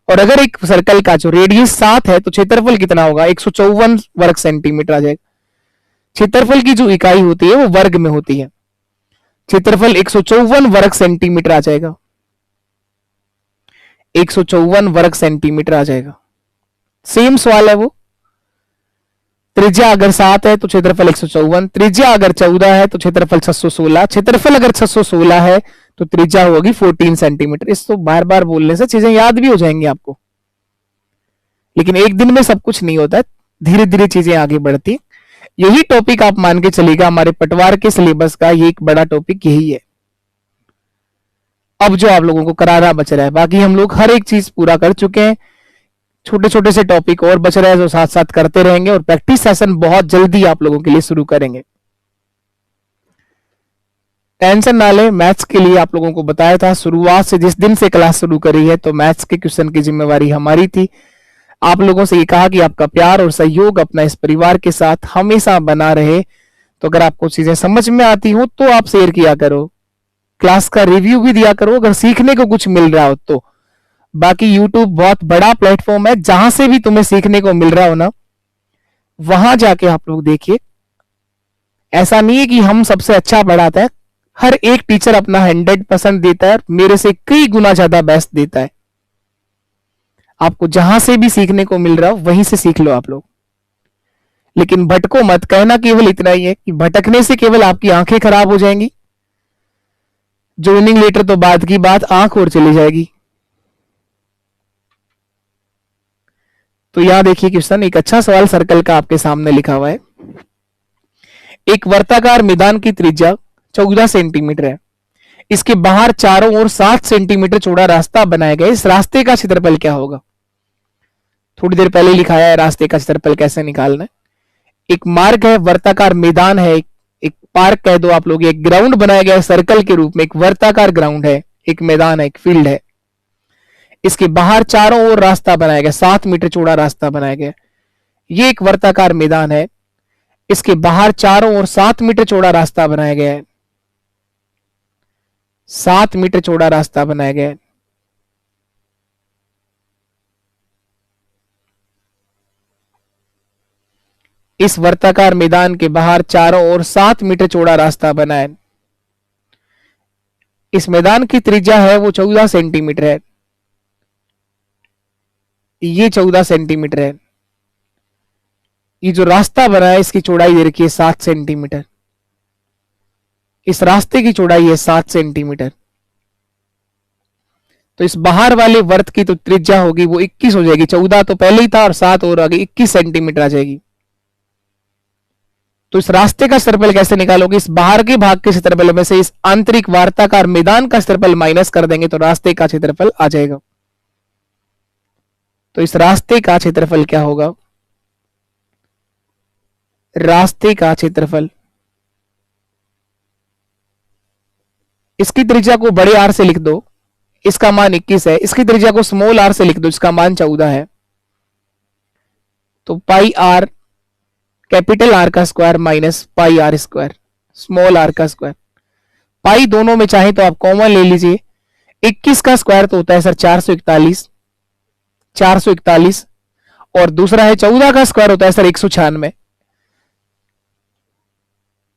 और अगर एक सर्कल का जो रेडियस 7 है तो क्षेत्रफल कितना होगा? 154 वर्ग सेंटीमीटर आ जाएगा। क्षेत्रफल की जो इकाई होती है वो वर्ग में होती है, क्षेत्रफल 154 वर्ग सेंटीमीटर आ जाएगा, 154 वर्ग सेंटीमीटर आ जाएगा। सेम सवाल है वो, त्रिज्या अगर 7 है तो क्षेत्रफल 154, त्रिज्या अगर 14 है तो क्षेत्रफल 616, क्षेत्रफल अगर 616 है तो त्रिज्या होगी 14 सेंटीमीटर। इसको बार बार बोलने से चीजें याद भी हो जाएंगी आपको, लेकिन एक दिन में सब कुछ नहीं होता है, धीरे धीरे चीजें आगे बढ़ती। यही टॉपिक आप मान के चलेगा हमारे पटवार के सिलेबस का, ये एक बड़ा टॉपिक यही है। अब जो आप लोगों को कराना बच रहा है, बाकी हम लोग हर एक चीज पूरा कर चुके हैं। छोटे छोटे से टॉपिक और बच रहे हैं जो साथ साथ करते रहेंगे, और प्रैक्टिस सेशन बहुत जल्दी आप लोगों के लिए शुरू करेंगे। टेंशन ना ले, मैथ्स के लिए आप लोगों को बताया था शुरुआत से, जिस दिन से क्लास शुरू करी है तो मैथ्स के क्वेश्चन की जिम्मेवारी हमारी थी। आप लोगों से ये कहा कि आपका प्यार और सहयोग अपना इस परिवार के साथ हमेशा बना रहे। तो अगर आपको चीजें समझ में आती हो तो आप शेयर किया करो, क्लास का रिव्यू भी दिया करो अगर सीखने को कुछ मिल रहा हो तो। बाकी यूट्यूब बहुत बड़ा प्लेटफॉर्म है, जहां से भी तुम्हें सीखने को मिल रहा हो ना, वहां जाके आप लोग देखिए। ऐसा नहीं है कि हम सबसे अच्छा पढ़ाते हैं, हर एक टीचर अपना 100% देता है, मेरे से कई गुना ज्यादा बेस्ट देता है। आपको जहां से भी सीखने को मिल रहा हो वहीं से सीख लो आप लोग। लेकिन भटको मत, कहना केवल इतना ही है कि भटकने से केवल आपकी आंखें खराब हो जाएंगी, ज्वाइनिंग लेटर तो बाद की बात, आंख और चली जाएगी। तो यहां देखिए क्वेश्चन, एक अच्छा सवाल सर्कल का आपके सामने लिखा हुआ है। एक वर्ताकार मैदान की त्रिज्या 14 सेंटीमीटर है, इसके बाहर चारों ओर 7 सेंटीमीटर चौड़ा रास्ता बनाया गया, इस रास्ते का क्षेत्रफल क्या होगा? थोड़ी देर पहले लिखा है रास्ते का क्षेत्रफल कैसे निकालना है। एक मार्ग है, वर्ताकार मैदान है, एक पार्क कह दो आप लोग, एक ग्राउंड बनाया गया है सर्कल के रूप में, एक वर्ताकार ग्राउंड है, एक मैदान है, एक फील्ड है। इसके बाहर चारों ओर रास्ता बनाया गया, 7 मीटर चौड़ा रास्ता बनाया गया। ये एक वर्ताकार मैदान है, इसके बाहर चारों ओर 7 मीटर चौड़ा रास्ता बनाया गया है, 7 मीटर चौड़ा रास्ता बनाया गया है। इस वर्ताकार मैदान के बाहर चारों ओर 7 मीटर चौड़ा रास्ता बना है। इस मैदान की त्रिज्या है वो 14 सेंटीमीटर है, ये 14 सेंटीमीटर है। ये जो रास्ता बना है इसकी चौड़ाई दे रखी है 7 सेंटीमीटर, इस रास्ते की चौड़ाई है 7 सेंटीमीटर। तो इस बाहर वाले वर्त की तो त्रिज्या होगी वो 21 हो जाएगी, 14 तो पहले ही था और 7 और आगे 21 सेंटीमीटर आ जाएगी। तो इस रास्ते का क्षेत्रफल कैसे निकालोगे? इस बाहर के भाग के क्षेत्रफल में से इस आंतरिक वार्ताकार मैदान का क्षेत्रफल माइनस कर देंगे तो रास्ते का क्षेत्रफल आ जाएगा। तो इस रास्ते का क्षेत्रफल क्या होगा? रास्ते का क्षेत्रफल, इसकी त्रिज्या को बड़े आर से लिख दो, इसका मान 21 है। इसकी त्रिज्या को स्मॉल आर से लिख दो, इसका मान 14 है। तो पाई आर कैपिटल आर का square minus pi R square small R का स्क्वायर। पाई दोनों में चाहे तो आप कॉमन ले लीजिए। 21 का स्क्वायर तो होता है सर 441, 441, और दूसरा है 14 का स्क्वायर होता है सर 196,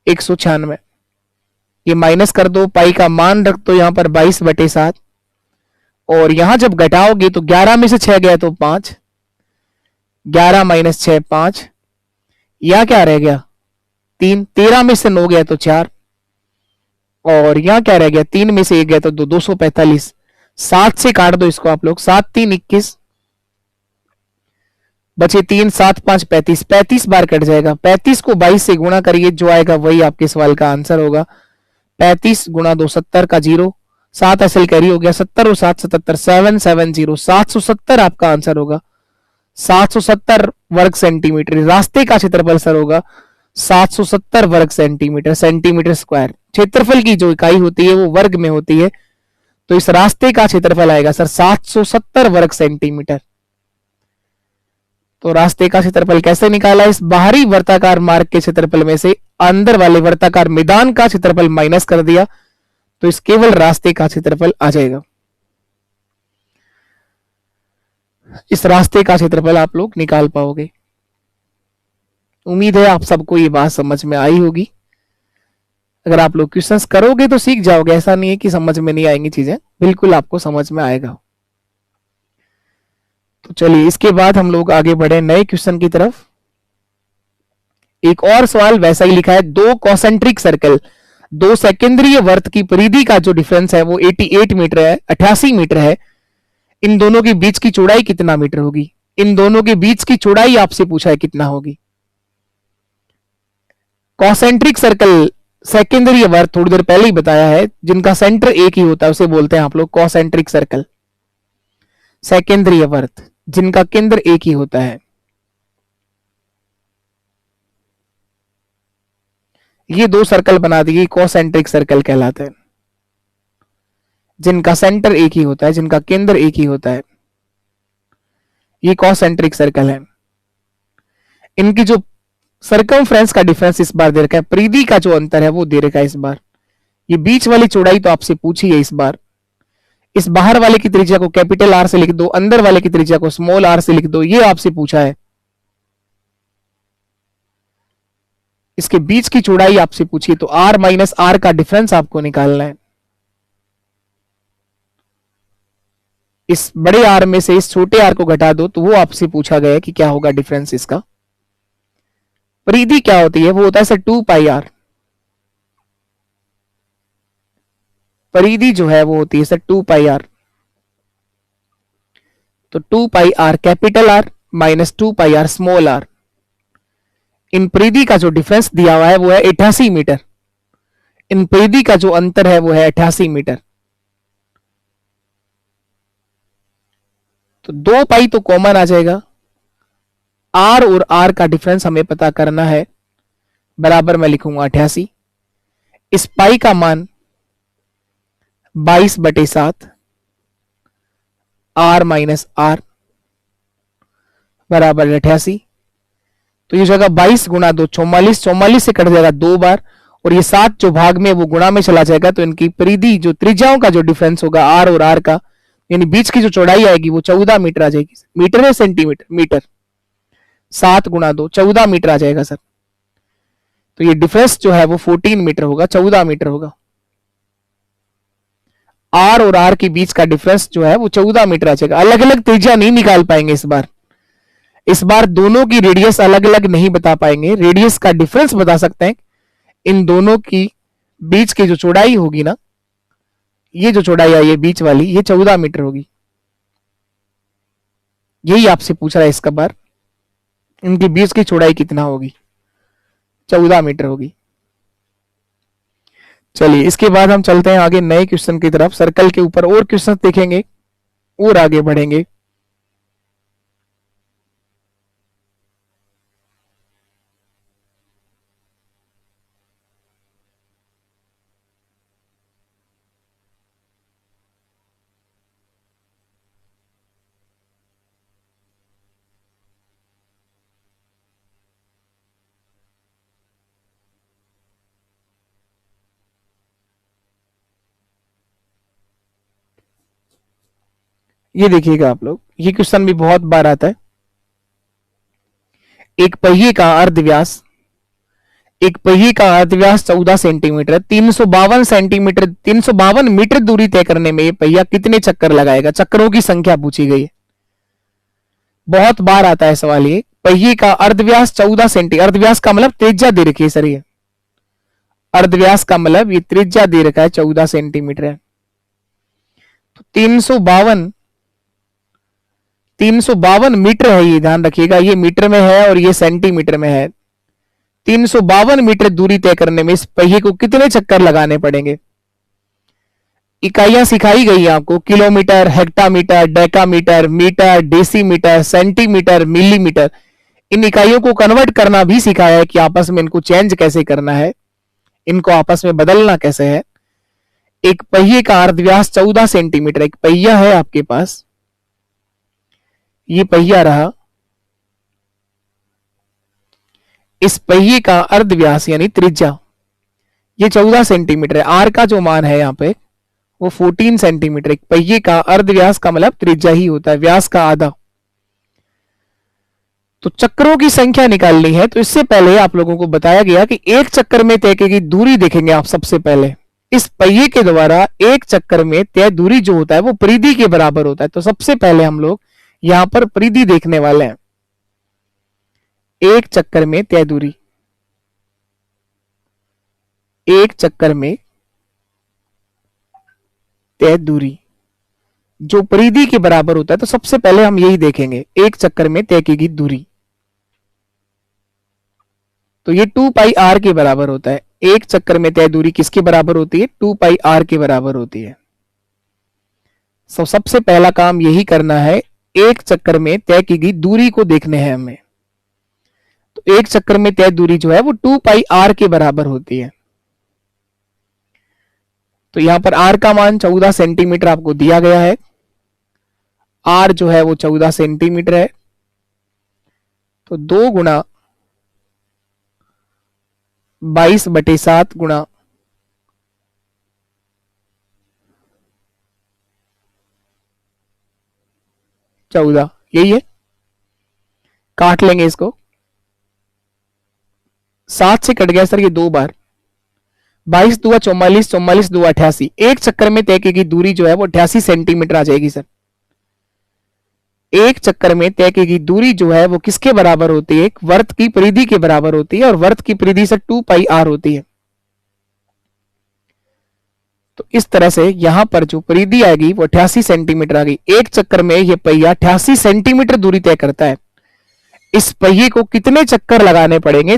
196। ये माइनस कर दो, पाई का मान रख दो यहां पर 22/7, और यहां जब घटाओगे तो 11 में से 6 गया तो 5, 11 माइनस 6 5, यहां क्या रह गया 3, 13 में से 9 गया तो 4, और यहां क्या रह गया 3 में से 1 गया तो 2, 245। 7 से काट दो इसको आप लोग, 7 3 21, बचे 3, 7 5 35, 35 बार कट जाएगा। 35 को 22 से गुणा करिए, जो आएगा वही आपके सवाल का आंसर होगा। 35 गुणा 2 70 का 0, 7 असल कैरी हो गया, 70 और 7 77, 770, 770 आपका आंसर होगा। 770 वर्ग सेंटीमीटर रास्ते का क्षेत्रफल सर होगा 770 वर्ग सेंटीमीटर, सेंटीमीटर स्क्वायर। क्षेत्रफल की जो इकाई होती है वो वर्ग में होती है, तो इस रास्ते का क्षेत्रफल आएगा सर 770 वर्ग सेंटीमीटर। तो रास्ते का क्षेत्रफल कैसे निकाला? इस बाहरी वर्ताकार मार्ग के क्षेत्रफल में से अंदर वाले वर्ताकार मैदान का क्षेत्रफल माइनस कर दिया, तो इस केवल रास्ते का क्षेत्रफल आ जाएगा। इस रास्ते का क्षेत्रफल आप लोग निकाल पाओगे। उम्मीद है आप सबको ये बात समझ में आई होगी। अगर आप लोग क्वेश्चंस करोगे तो सीख जाओगे, ऐसा नहीं है कि समझ में नहीं आएंगी चीजें, बिल्कुल आपको समझ में आएगा। तो चलिए इसके बाद हम लोग आगे बढ़े नए क्वेश्चन की तरफ। एक और सवाल वैसा ही लिखा है, दो कॉन्सेंट्रिक सर्कल, दो सेकेंद्रीय वर्त की परिधि का जो डिफरेंस है वो 88 मीटर है, 88 मीटर है। इन दोनों के बीच की चौड़ाई कितना मीटर होगी? इन दोनों के बीच की चौड़ाई आपसे पूछा है कितना होगी। कॉन्सेंट्रिक सर्कल सेकेंडरी वर्त थोड़ी देर पहले ही बताया है, जिनका सेंटर एक ही होता है उसे बोलते हैं आप लोग कॉसेंट्रिक सर्कल। सेकेंडरी वर्त जिनका केंद्र एक ही होता है, ये दो सर्कल बना दिए, कॉसेंट्रिक सर्कल कहलाते हैं। जिनका सेंटर एक ही होता है, जिनका केंद्र एक ही होता है, ये कॉसेंट्रिक सर्कल है। इनकी जो सर्कमफ्रेंस का डिफरेंस इस बार दे रखा है, परिधि का जो अंतर है वो दे रखा है इस बार। ये बीच वाली चौड़ाई तो आपसे पूछी है इस बार। इस बाहर वाले की त्रिज्या को कैपिटल आर से लिख दो, अंदर वाले की त्रिज्या को स्मॉल आर से लिख दो, ये आपसे पूछा है। इसके बीच की चौड़ाई आपसे पूछी तो आर माइनस आर का डिफरेंस आपको निकालना है। इस बड़े आर में से इस छोटे आर को घटा दो तो वो आपसे पूछा गया है कि क्या होगा डिफरेंस इसका। परिधि क्या होती है, वो होता है सर 2 पाई आर। परिधि जो है वो होती है सर 2 पाई आर। तो 2 pi R capital R minus 2 pi R small R. इन परिधि का जो डिफरेंस दिया हुआ है वो है 88 मीटर। इन परिधि का जो अंतर है वो है 88 मीटर। तो 2 पाई तो कॉमन आ जाएगा, आर और आर का डिफरेंस हमें पता करना है, बराबर मैं लिखूंगा 88। इस पाई का मान 22/7 आर माइनस आर बराबर 88। तो ये जगह 22 गुणा 2 44, 44 से कट जाएगा 2 बार, और ये 7 जो भाग में वो गुणा में चला जाएगा। तो इनकी परिधि जो त्रिज्याओं का जो डिफरेंस होगा आर और आर का, यानी बीच की जो चौड़ाई आएगी वो 14 मीटर आ जाएगी। मीटर है सेंटीमीटर? मीटर। 7 गुणा 2 14 मीटर आ जाएगा सर। तो ये डिफरेंस जो है वो 14 मीटर होगा, 14 मीटर होगा। आर और आर के बीच का डिफरेंस जो है वो 14 मीटर आ जाएगा। अलग अलग त्रिज्या नहीं निकाल पाएंगे इस बार। इस बार दोनों की रेडियस अलग अलग नहीं बता पाएंगे, रेडियस का डिफरेंस बता सकते हैं। इन दोनों की बीच की जो चौड़ाई होगी ना, ये जो चौड़ाई आई है बीच वाली, ये 14 मीटर होगी। यही आपसे पूछ रहा है इसका बार, इनके बीच की चौड़ाई कितना होगी? 14 मीटर होगी। चलिए इसके बाद हम चलते हैं आगे नए क्वेश्चन की तरफ। सर्कल के ऊपर और क्वेश्चन देखेंगे और आगे बढ़ेंगे। ये देखिएगा आप लोग, ये क्वेश्चन भी बहुत बार आता है। एक पहिए का अर्धव्यास, एक पहिए का अर्धव्यास 14 सेंटीमीटर, 352 सेंटीमीटर 352 मीटर दूरी तय करने में ये पहिया कितने चक्कर लगाएगा? चक्करों की संख्या पूछी गई है। बहुत बार आता है सवाल ये। पहिए का अर्धव्यास 14 सेंटी, अर्धव्यास का मतलब त्रिज्या दे रखी है सर, ये अर्धव्यास का मतलब ये त्रिज्या दे रखा है 14 सेंटीमीटर है। तो 352 मीटर है, ये ध्यान रखिएगा, ये मीटर में है और ये सेंटीमीटर में है। 352 मीटर दूरी तय करने में इस पहिए को कितने चक्कर लगाने पड़ेंगे? इकाइयां सिखाई गई है आपको, kilometre, hectometre, decametre, metre, decimetre, centimetre, millimetre. इन इकाइयों को कन्वर्ट करना भी सिखाया है कि आपस में इनको चेंज कैसे करना है, इनको आपस में बदलना कैसे है। एक पहिए का अर्धव्यास 14 सेंटीमीटर, एक पहिया है आपके पास, ये पहिया रहा। इस पहिए का अर्धव्यास यानी त्रिज्या ये 14 सेंटीमीटर है। आर का जो मान है यहां पे वो 14 सेंटीमीटर। एक पहिए का अर्धव्यास का मतलब त्रिज्या ही होता है, व्यास का आधा। तो चक्रों की संख्या निकालनी है, तो इससे पहले आप लोगों को बताया गया कि एक चक्कर में तय की दूरी देखेंगे आप सबसे पहले। इस पहिए के द्वारा एक चक्कर में तय दूरी जो होता है वो परिधि के बराबर होता है। तो सबसे पहले हम लोग यहां पर परिधि देखने वाले हैं। एक चक्कर में तय दूरी, एक चक्कर में तय दूरी जो परिधि के बराबर होता है, तो सबसे पहले हम यही देखेंगे, एक चक्कर में तय की गई दूरी। तो ये 2 पाई आर के बराबर होता है। एक चक्कर में तय दूरी किसके बराबर होती है? 2πr के बराबर होती है। सबसे पहला काम यही करना है, एक चक्कर में तय की गई दूरी को देखने हैं हमें। तो एक चक्कर में तय दूरी जो है वो 2πr के बराबर होती है। तो यहां पर r का मान 14 सेंटीमीटर आपको दिया गया है। r जो है वो 14 सेंटीमीटर है। तो 2 गुणा 22/7 गुणा 14, यही है। काट लेंगे इसको, 7 से कट गया सर ये 2 बार। 22 दूआ 44, 44 दूआ 88। एक चक्कर में तय की गई दूरी जो है वो 88 सेंटीमीटर आ जाएगी सर। एक चक्कर में तय की गई दूरी जो है वो किसके बराबर होती है? एक वर्त की परिधि के बराबर होती है, और वर्त की परिधि सर 2πr होती है। तो इस तरह से यहां पर जो परिधि आएगी वो 88 सेंटीमीटर आ गई। एक चक्कर में ये पहिया 88 सेंटीमीटर दूरी तय करता है। इस पहिए को कितने चक्कर लगाने पड़ेंगे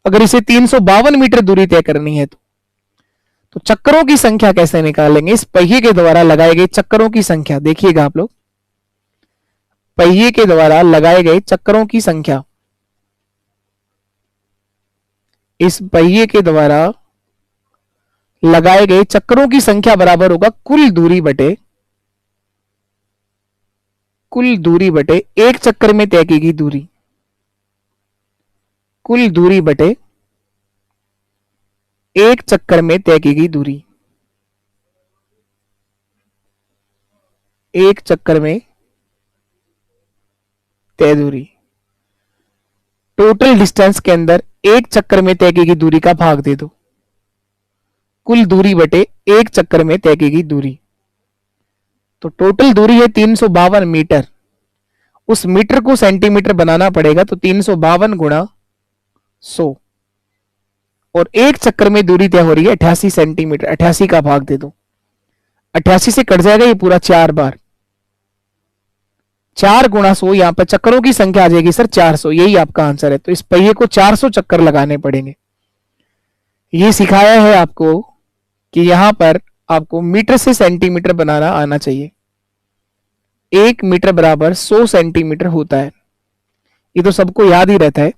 अगर इसे 352 मीटर दूरी तय करनी है? तो चक्करों की संख्या कैसे निकालेंगे? इस पहिए के द्वारा लगाए गए चक्करों की संख्या देखिएगा आप लोग। पहिए के द्वारा लगाए गए चक्करों की संख्या, इस पहिए के द्वारा लगाए गए चक्करों की संख्या बराबर होगा कुल दूरी बटे एक चक्कर में तय की गई दूरी। कुल दूरी बटे एक चक्कर में तय की गई दूरी। एक चक्कर में तय दूरी, टोटल डिस्टेंस के अंदर एक चक्कर में तय की गई दूरी का भाग दे दो। कुल दूरी बटे एक चक्कर में तय की गई दूरी। तो टोटल दूरी है 352 मीटर। उस मीटर को सेंटीमीटर बनाना पड़ेगा, तो 352 गुणा 100, और एक चक्कर में दूरी तय हो रही है 88 सेंटीमीटर। 88 का भाग दे दो, 88 से कट जाएगा ये पूरा 4 बार। 4 गुणा 100, यहां पर चक्करों की संख्या आ जाएगी सर 400। यही आपका आंसर है। तो इस पहिए को 400 चक्कर लगाने पड़ेंगे। ये सिखाया है आपको कि यहां पर आपको मीटर से सेंटीमीटर बनाना आना चाहिए। 1 मीटर बराबर 100 सेंटीमीटर होता है, ये तो सबको याद ही रहता है।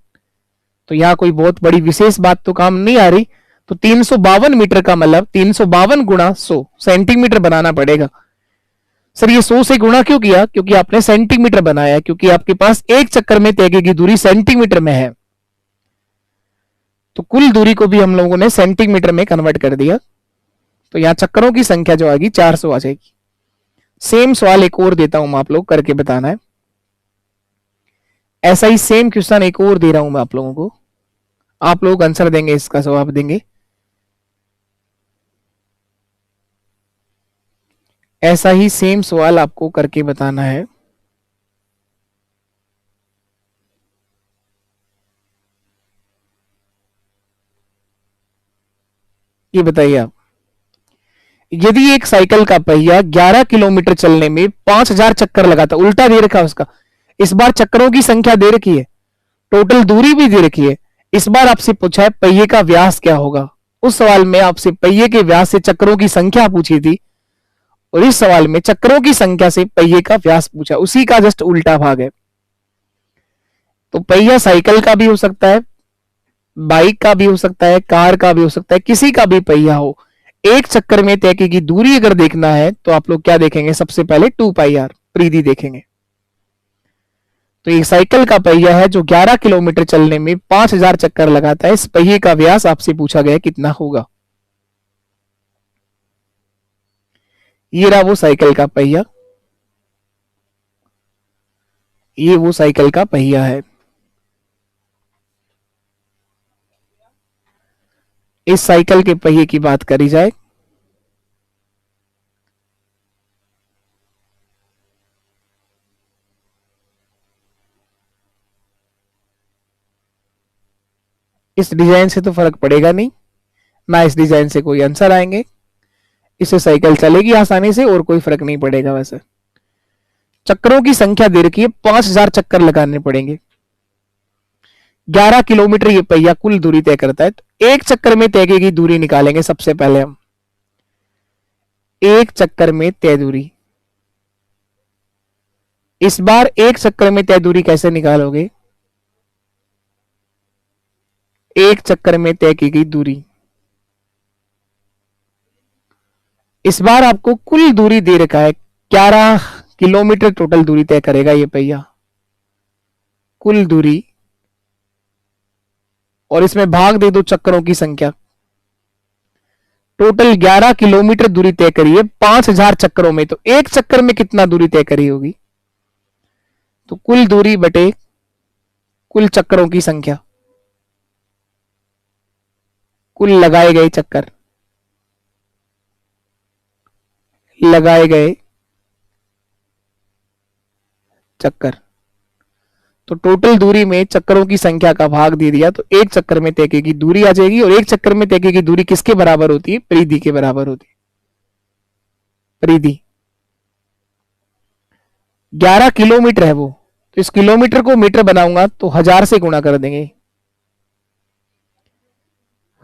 तो यहां कोई बहुत बड़ी विशेष बात तो काम नहीं आ रही। तो 352 मीटर का मतलब 352 गुणा 100 सेंटीमीटर बनाना पड़ेगा। सर ये 100 से गुणा क्यों किया? क्योंकि आपने सेंटीमीटर बनाया, क्योंकि आपके पास एक चक्कर में तय की दूरी सेंटीमीटर में है। तो कुल दूरी को भी हम लोगों ने सेंटीमीटर में कन्वर्ट कर दिया। तो यहां चक्करों की संख्या जो आएगी 400 आ जाएगी। सेम सवाल एक और देता हूं मैं, आप लोग करके बताना है। ऐसा ही सेम क्वेश्चन एक और दे रहा हूं मैं आप लोगों को, आप लोग आंसर देंगे, इसका जवाब देंगे। ऐसा ही सेम सवाल आपको करके बताना है। ये बताइए आप, यदि एक साइकिल का पहिया 11 किलोमीटर चलने में 5000 चक्कर लगाता, उल्टा दे रखा उसका, इस बार चक्करों की संख्या दे रखी है, टोटल दूरी भी दे रखी है। इस बार आपसे पूछा है पहिए का व्यास क्या होगा। उस सवाल में आपसे पहिए के व्यास से चक्करों की संख्या पूछी थी, और इस सवाल में चक्करों की संख्या से पहिए का व्यास पूछा, उसी का जस्ट उल्टा भाग है। तो पहिया साइकिल का भी हो सकता है, बाइक का भी हो सकता है, कार का भी हो सकता है, किसी का भी पहिया हो। एक चक्कर में तय की दूरी अगर देखना है तो आप लोग क्या देखेंगे? सबसे पहले 2πr परिधि देखेंगे। तो एक साइकिल का पहिया है जो 11 किलोमीटर चलने में 5000 चक्कर लगाता है। इस पहिए का व्यास आपसे पूछा गया कितना होगा। ये रहा वो साइकिल का पहिया, ये वो साइकिल का पहिया है। इस साइकिल के पहिए की बात करी जाए, इस डिजाइन से तो फर्क पड़ेगा नहीं ना, इस डिजाइन से कोई आंसर आएंगे। इससे साइकिल चलेगी आसानी से और कोई फर्क नहीं पड़ेगा। वैसे चक्करों की संख्या दे रखी है, 5000 चक्कर लगाने पड़ेंगे। 11 किलोमीटर ये पहिया कुल दूरी तय करता है। तो एक चक्कर में तय की दूरी निकालेंगे। सबसे पहले हम एक चक्कर में तय दूरी, इस बार एक चक्कर में तय दूरी कैसे निकालोगे? एक चक्कर में तय की गई दूरी, इस बार आपको कुल दूरी दे रखा है 11 किलोमीटर टोटल दूरी तय करेगा ये पहिया, कुल दूरी, और इसमें भाग दे दो चक्करों की संख्या। टोटल 11 किलोमीटर दूरी तय करी है 5000 चक्करों में, तो एक चक्कर में कितना दूरी तय करी होगी? तो कुल दूरी बटे कुल चक्करों की संख्या, कुल लगाए गए चक्कर, लगाए गए चक्कर। तो टोटल दूरी में चक्करों की संख्या का भाग दे दिया तो एक चक्कर में तय की दूरी आ जाएगी, और एक चक्कर में तय की दूरी किसके बराबर होती है? परिधि के बराबर होती है। परिधि 11 किलोमीटर है वो, तो इस किलोमीटर को मीटर बनाऊंगा तो 1000 से गुणा कर देंगे,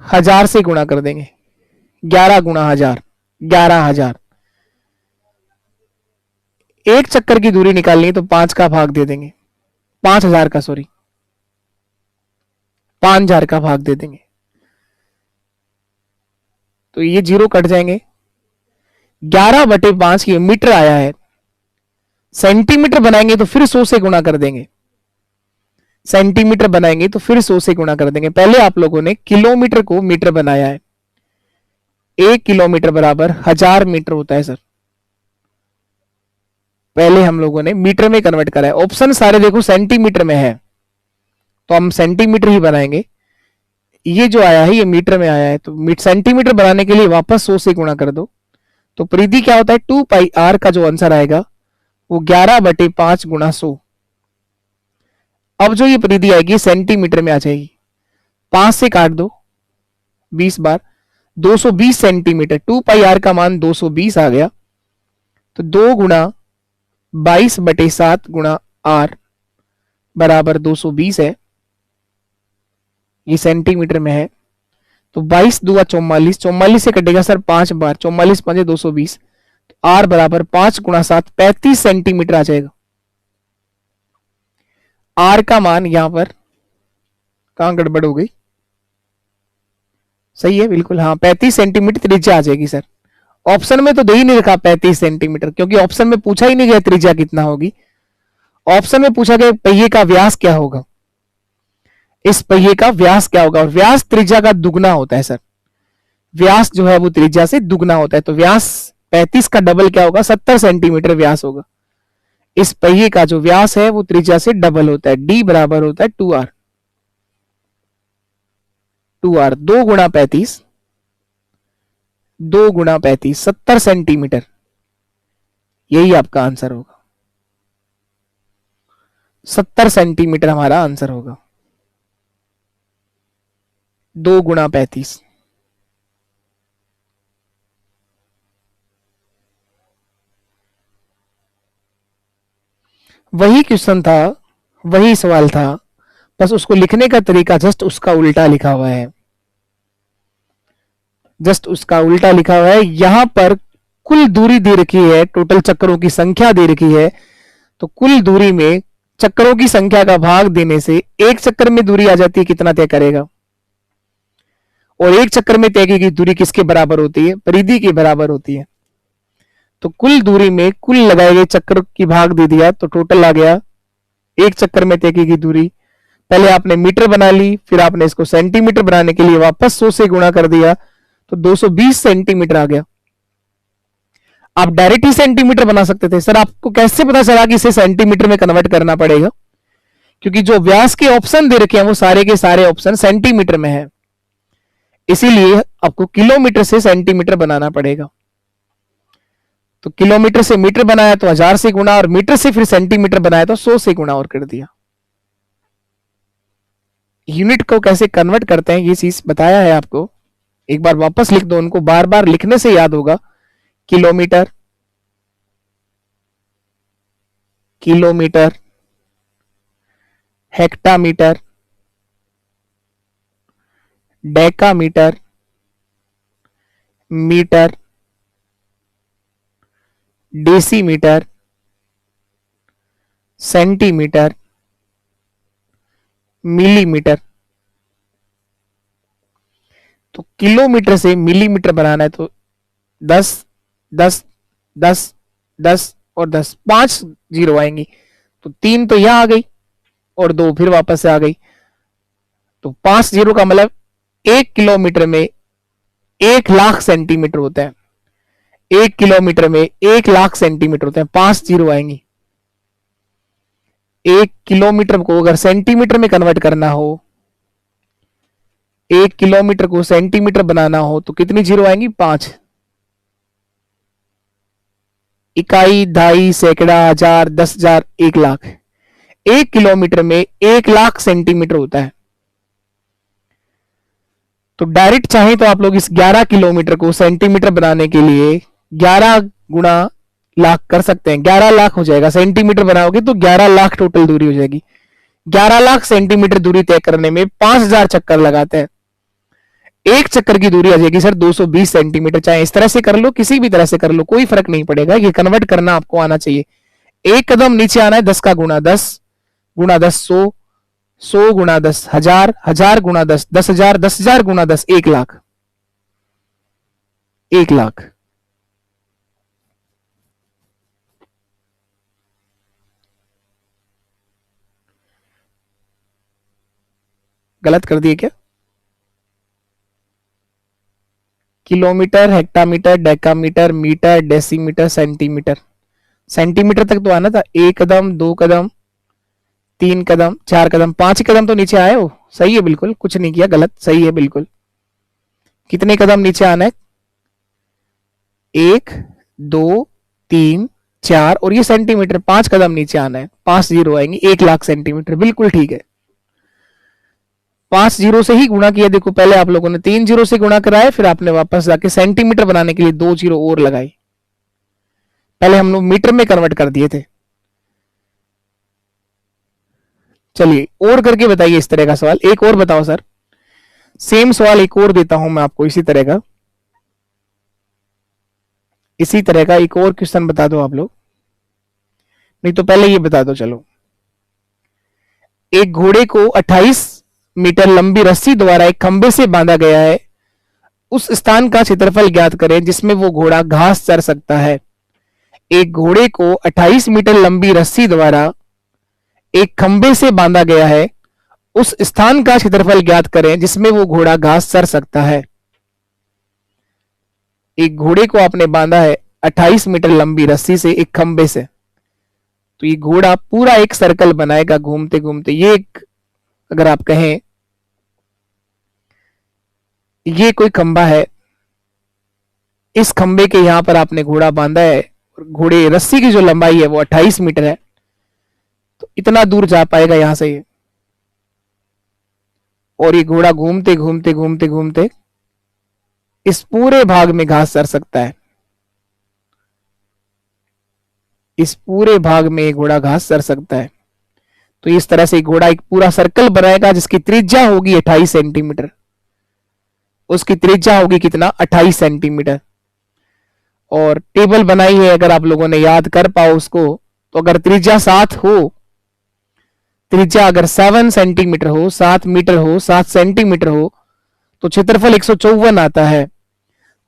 1000 से गुणा कर देंगे, 11 गुणा 1000, 11,000। एक चक्कर की दूरी निकालनी है तो 5 का भाग दे देंगे, 5000 का, सॉरी 5000 का भाग दे देंगे, तो ये जीरो कट जाएंगे। 11/5 की मीटर आया है, सेंटीमीटर बनाएंगे तो फिर 100 से गुणा कर देंगे, सेंटीमीटर बनाएंगे तो फिर 100 से गुणा कर देंगे। पहले आप लोगों ने किलोमीटर को मीटर बनाया है, 1 किलोमीटर बराबर 1000 मीटर होता है सर, पहले हम लोगों ने मीटर में कन्वर्ट करा है। ऑप्शन सारे देखो सेंटीमीटर में है, तो हम सेंटीमीटर ही बनाएंगे। ये जो आया है ये मीटर में आया है, तो सेंटीमीटर बनाने के लिए वापस 100 से गुणा कर दो। तो परिधि क्या होता है? 2πr का जो आंसर आएगा वो 11/5 गुणा 100। अब जो ये परिधि आएगी सेंटीमीटर में आ जाएगी, 5 से काट दो 20 बार, 220 सेंटीमीटर। 2πr का मान 220 आ गया, तो 2 गुणा 22/7 गुणा r बराबर 220 है, ये सेंटीमीटर में है। तो 22 दूआ 44, 44 से कटेगा सर 5 बार, 44 5 220, तो r बराबर 5 गुणा 7 35 सेंटीमीटर आ जाएगा। r का मान यहां पर कहां गड़बड़ हो गई? सही है बिल्कुल, हाँ 35 सेंटीमीटर त्रिज्या आ जाएगी सर। ऑप्शन में तो दे ही नहीं रखा 35 सेंटीमीटर, क्योंकि ऑप्शन में पूछा ही नहीं गया त्रिज्या कितना होगी। ऑप्शन में पूछा गया पहिए का व्यास क्या होगा, इस पहिए का व्यास क्या होगा, और व्यास त्रिज्या का दुगना होता है सर। व्यास जो है वो त्रिज्या से दुगना होता है, तो व्यास 35 का डबल क्या होगा? 70 सेंटीमीटर व्यास होगा। इस पहिए का जो व्यास है वो त्रिज्या से डबल होता है, d बराबर होता है 2r। 2r 2 गुणा 35, 2 गुणा 35 70 सेंटीमीटर, यही आपका आंसर होगा। 70 सेंटीमीटर हमारा आंसर होगा, 2 गुणा 35। वही क्वेश्चन था, वही सवाल था, बस उसको लिखने का तरीका जस्ट उसका उल्टा लिखा हुआ है, जस्ट उसका उल्टा लिखा हुआ है। यहां पर कुल दूरी दे रखी है, टोटल चक्करों की संख्या दे रखी है, तो कुल दूरी में चक्करों की संख्या का भाग देने से एक चक्कर में दूरी आ जाती है, कितना तय करेगा? और एक चक्कर में तय की दूरी किसके बराबर होती है? परिधि के बराबर होती है। तो कुल दूरी में कुल लगाए गए चक्कर की भाग दे दिया, तो टोटल आ गया एक चक्कर में तय की दूरी। पहले आपने मीटर बना ली, फिर आपने इसको सेंटीमीटर बनाने के लिए वापस 100 से गुणा कर दिया, तो 220 सेंटीमीटर आ गया। आप डायरेक्ट ही सेंटीमीटर बना सकते थे। सर आपको कैसे पता चला कि इसे सेंटीमीटर में कन्वर्ट करना पड़ेगा? क्योंकि जो व्यास के ऑप्शन दे रखे हैं वो सारे के सारे ऑप्शन सेंटीमीटर में है, इसीलिए आपको किलोमीटर से सेंटीमीटर बनाना पड़ेगा। तो किलोमीटर से मीटर बनाया तो 1000 से गुणा, और मीटर से फिर सेंटीमीटर बनाया तो 100 से गुणा और कर दिया। यूनिट को कैसे कन्वर्ट करते हैं ये चीज बताया है आपको, एक बार वापस लिख दो, उनको बार बार लिखने से याद होगा। Kilometre, kilometre, hectometre, decametre, metre, decimetre, centimetre, millimetre. तो किलोमीटर से मिलीमीटर बनाना है तो 10, 10, 10, 10 और 10, 5 जीरो आएंगी। तो 3 तो यहां आ गई और 2 फिर वापस से आ गई। तो 5 जीरो का मतलब 1 किलोमीटर में 1,00,000 सेंटीमीटर होता है। 1 किलोमीटर में 1,00,000 सेंटीमीटर होते हैं। 5 जीरो आएंगी। 1 किलोमीटर को अगर सेंटीमीटर में कन्वर्ट करना हो, 1 किलोमीटर को सेंटीमीटर बनाना हो तो कितनी जीरो आएंगी? 5। इकाई, दहाई, सैकड़ा, हजार, 10,000, 1,00,000। 1 किलोमीटर में 1,00,000 सेंटीमीटर होता है। तो डायरेक्ट चाहे तो आप लोग इस 11 किलोमीटर को सेंटीमीटर बनाने के लिए 11 गुणा लाख कर सकते हैं। 11,00,000 हो जाएगा। सेंटीमीटर बनाओगे तो 11,00,000 टोटल दूरी हो जाएगी। 11,00,000 सेंटीमीटर दूरी तय करने में 5,000 चक्कर लगाते हैं। एक चक्कर की दूरी आ जाएगी सर 220 सेंटीमीटर। चाहे इस तरह से कर लो, किसी भी तरह से कर लो, कोई फर्क नहीं पड़ेगा। ये कन्वर्ट करना आपको आना चाहिए। एक कदम नीचे आना है। 10 का गुणा 10 गुणा 10 100, 100 गुणा 10 1000, 1000 गुणा 10 10,000, 10,000 गुणा 10 1,00,000, 1,00,000। गलत कर दिए क्या? Kilometre, hectometre, decametre, metre, decimetre, centimetre. Centimetre तक तो आना था। 1 कदम, 2 कदम, 3 कदम, 4 कदम, 5 कदम तो नीचे आए हो। सही है बिल्कुल, कुछ नहीं किया गलत, सही है बिल्कुल। कितने कदम नीचे आना है? 1, 2, 3, 4 और ये सेंटीमीटर 5 कदम नीचे आना है। 5 जीरो आएंगे। 1,00,000 सेंटीमीटर। बिल्कुल ठीक है। 5 जीरो से ही गुणा किया। देखो पहले आप लोगों ने 3 जीरो से गुणा कराया, फिर आपने वापस जाके सेंटीमीटर बनाने के लिए 2 जीरो और लगाई। पहले हम लोग मीटर में कन्वर्ट कर दिए थे। चलिए और करके बताइए इस तरह का सवाल। एक और बताओ सर। सेम सवाल एक और देता हूं मैं आपको इसी तरह का। इसी तरह का एक और क्वेश्चन बता दो आप लोग। नहीं तो पहले ये बता दो। चलो, एक घोड़े को 28 मीटर लंबी रस्सी द्वारा एक खंबे से बांधा गया है। उस स्थान का क्षेत्रफल ज्ञात करें जिसमें वो घोड़ा घास चर सकता है। एक घोड़े को 28 मीटर लंबी रस्सी द्वारा एक खंबे से बांधा गया है। उस स्थान का क्षेत्रफल ज्ञात करें जिसमें वो घोड़ा घास चर सकता है। एक घोड़े को आपने बांधा है 28 मीटर लंबी रस्सी से एक खंबे से। तो ये घोड़ा पूरा एक सर्कल बनाएगा घूमते घूमते। ये एक, अगर आप कहें ये कोई खंबा है, इस खंबे के यहां पर आपने घोड़ा बांधा है और घोड़े रस्सी की जो लंबाई है वो 28 मीटर है। तो इतना दूर जा पाएगा यहां से ये। और ये घोड़ा घूमते घूमते घूमते घूमते इस पूरे भाग में घास चर सकता है। इस पूरे भाग में घोड़ा घास चर सकता है। तो इस तरह से घोड़ा एक पूरा सर्कल बनाएगा जिसकी त्रिज्या होगी 28 सेंटीमीटर। उसकी त्रिज्या होगी कितना? 28 सेंटीमीटर। और टेबल बनाई है, अगर आप लोगों ने याद कर पाओ उसको, तो अगर त्रिज्या 7 हो, त्रिज्या अगर 7 सेंटीमीटर हो, 7 मीटर हो, 7 सेंटीमीटर हो, तो क्षेत्रफल 154 आता है।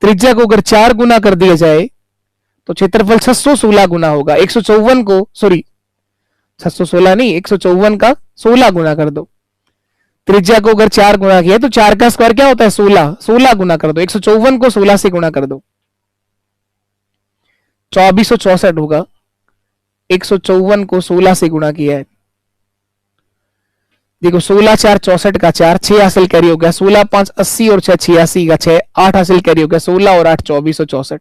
त्रिज्या को अगर 4 गुना कर दिया जाए तो क्षेत्रफल 616 गुना होगा। 154 को, सॉरी 616 नहीं, 154 का 16 गुना कर दो। त्रिज्या को अगर 4 गुना किया तो 4 का स्क्वायर क्या होता है? 16। 16 गुना कर दो। 154 को 16 से गुना कर दो, 2464 होगा। 154 को 16 से गुणा किया है। देखो 16 4 64 का 4, 6 हासिल कैरी हो गया। 16 5 80 और 6 86 का 6, 8 हासिल कैरी हो गया। 16 और 8 2464।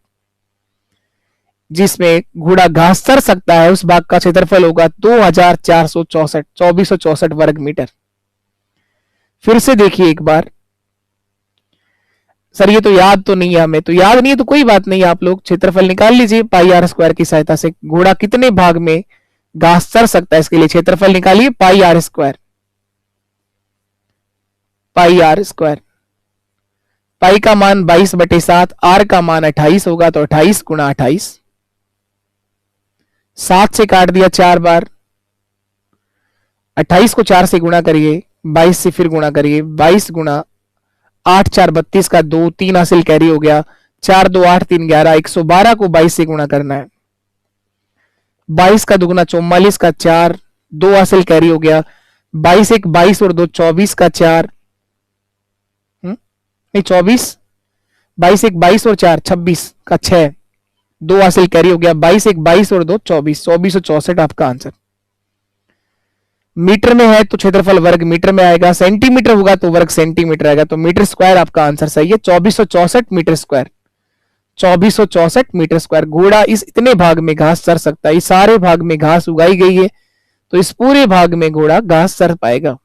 जिसमें घोड़ा घास चर सकता है उस भाग का क्षेत्रफल होगा 2464, 2464 वर्ग मीटर। फिर से देखिए एक बार। सर ये तो याद तो नहीं है हमें। तो याद नहीं है तो कोई बात नहीं, आप लोग क्षेत्रफल निकाल लीजिए पाई आर स्क्वायर की सहायता से। घोड़ा कितने भाग में घास चर सकता है इसके लिए क्षेत्रफल निकालिए pi R square. Pi R square pi का मान 22/7, आर का मान 28 होगा, तो 28 गुणा 28, 7 से काट दिया 4 बार, 28 को 4 से गुणा करिए, 22 से फिर गुणा करिए, 22 गुणा 8 4 32 का 2, 3 हासिल कैरी हो गया, 4 2 8 3 11, 112 को 22 से गुणा करना है, 22 का दुगुना 44 का 4, 2 हासिल कैरी हो गया, 22 1 22 और 2 24 का 4, नहीं 24, 22 1 22 और 4 26 का 6, 2 हासिल कैरी हो गया, 22 1 22 और 2 24, 2464 आपका आंसर। मीटर में है तो क्षेत्रफल वर्ग मीटर में आएगा, सेंटीमीटर होगा तो वर्ग सेंटीमीटर आएगा, तो मीटर स्क्वायर आपका आंसर सही है, 2464 मीटर स्क्वायर, 2464 मीटर स्क्वायर। घोड़ा इस इतने भाग में घास चर सकता है, इस सारे भाग में घास उगाई गई है, तो इस पूरे भाग में घोड़ा घास चर पाएगा,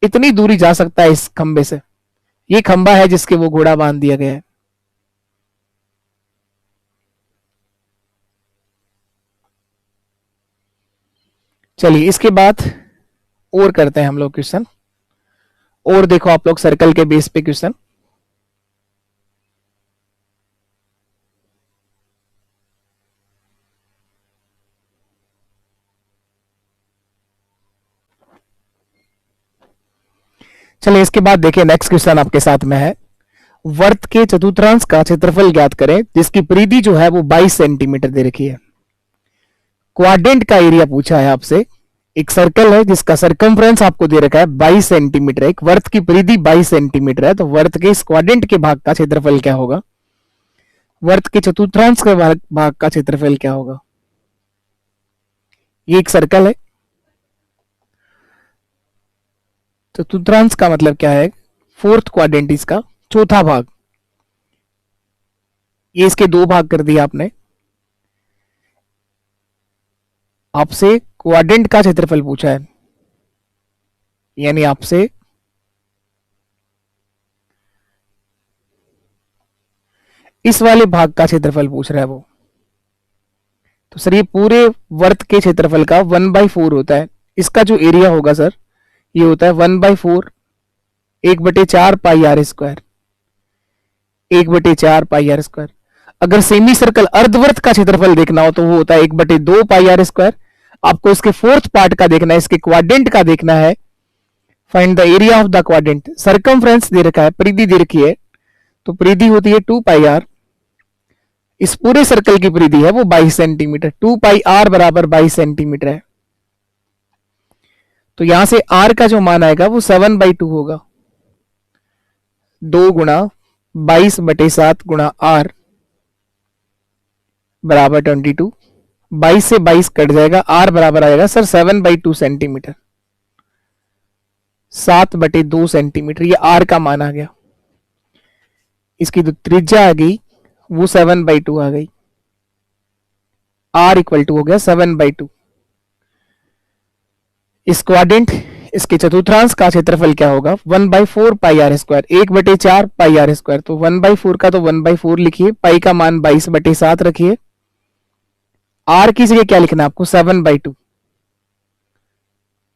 इतनी दूरी जा सकता है इस खंबे से, ये खंबा है जिसके वो घोड़ा बांध दिया गया है। चलिए इसके बाद और करते हैं हम लोग क्वेश्चन, और देखो आप लोग सर्कल के बेस पे क्वेश्चन। चलिए इसके बाद देखिए नेक्स्ट क्वेश्चन आपके साथ में है, वर्त के चतुर्थांश का क्षेत्रफल ज्ञात करें जिसकी परिधि जो है वो 22 सेंटीमीटर दे रखी है। क्वाड्रेंट का एरिया पूछा है आपसे, एक सर्कल है जिसका सरकमफ्रेंस आपको दे रखा है 22 सेंटीमीटर, एक वर्त की परिधि 22 सेंटीमीटर है, तो वर्त के इस क्वाड्रेंट के भाग का क्षेत्रफल क्या होगा, वर्त के चतुर्थांश के भाग का क्षेत्रफल क्या होगा। ये एक सर्कल है, चतुर्थांश का मतलब क्या है, फोर्थ क्वाड्रेंट, इसका चौथा भाग, ये इसके 2 भाग कर दिया आपने। आपसे क्वाड्रेंट का क्षेत्रफल पूछा है, यानी आपसे इस वाले भाग का क्षेत्रफल पूछ रहा है वो, तो सर ये पूरे वर्त के क्षेत्रफल का 1/4 होता है, इसका जो एरिया होगा सर ये होता है 1/4, 1/4 pi R square, 1/4 pi R square. अगर सेमी सर्कल अर्धवर्त का क्षेत्रफल देखना हो तो वो होता है 1/2 पाई आर स्क्वायर। आपको इसके फोर्थ पार्ट का देखना है, इसके क्वाड्रेंट का देखना है, find the area of the quadrant. Circumference दे रखा है, परिधि दे रखी है, तो परिधि होती है 2 पाई आर, इस पूरे सर्कल की परिधि है वो 22 सेंटीमीटर, 2 पाई आर बराबर 22 सेंटीमीटर है, तो यहां से आर का जो मान आएगा वो 7/2 होगा, 2 गुणा 22/7 गुणा आर बराबर 22, 22 से 22 कट जाएगा, आर बराबर आएगा सर 7/2 सेंटीमीटर, 7/2 सेंटीमीटर, ये आर का मान आ गया। इसकी जो त्रिज्या आ गई वो 7/2 आ गई, आर इक्वल टू हो गया 7/2। इस क्वाड्रेंट इसके चतुर्थांश का क्षेत्रफल क्या होगा, 1/4 pi R square, 1/4 pi R square, तो 1/4 का तो 1/4 लिखिए, पाई का मान 22/7 रखिए, आर की जगह क्या लिखना आपको 7/2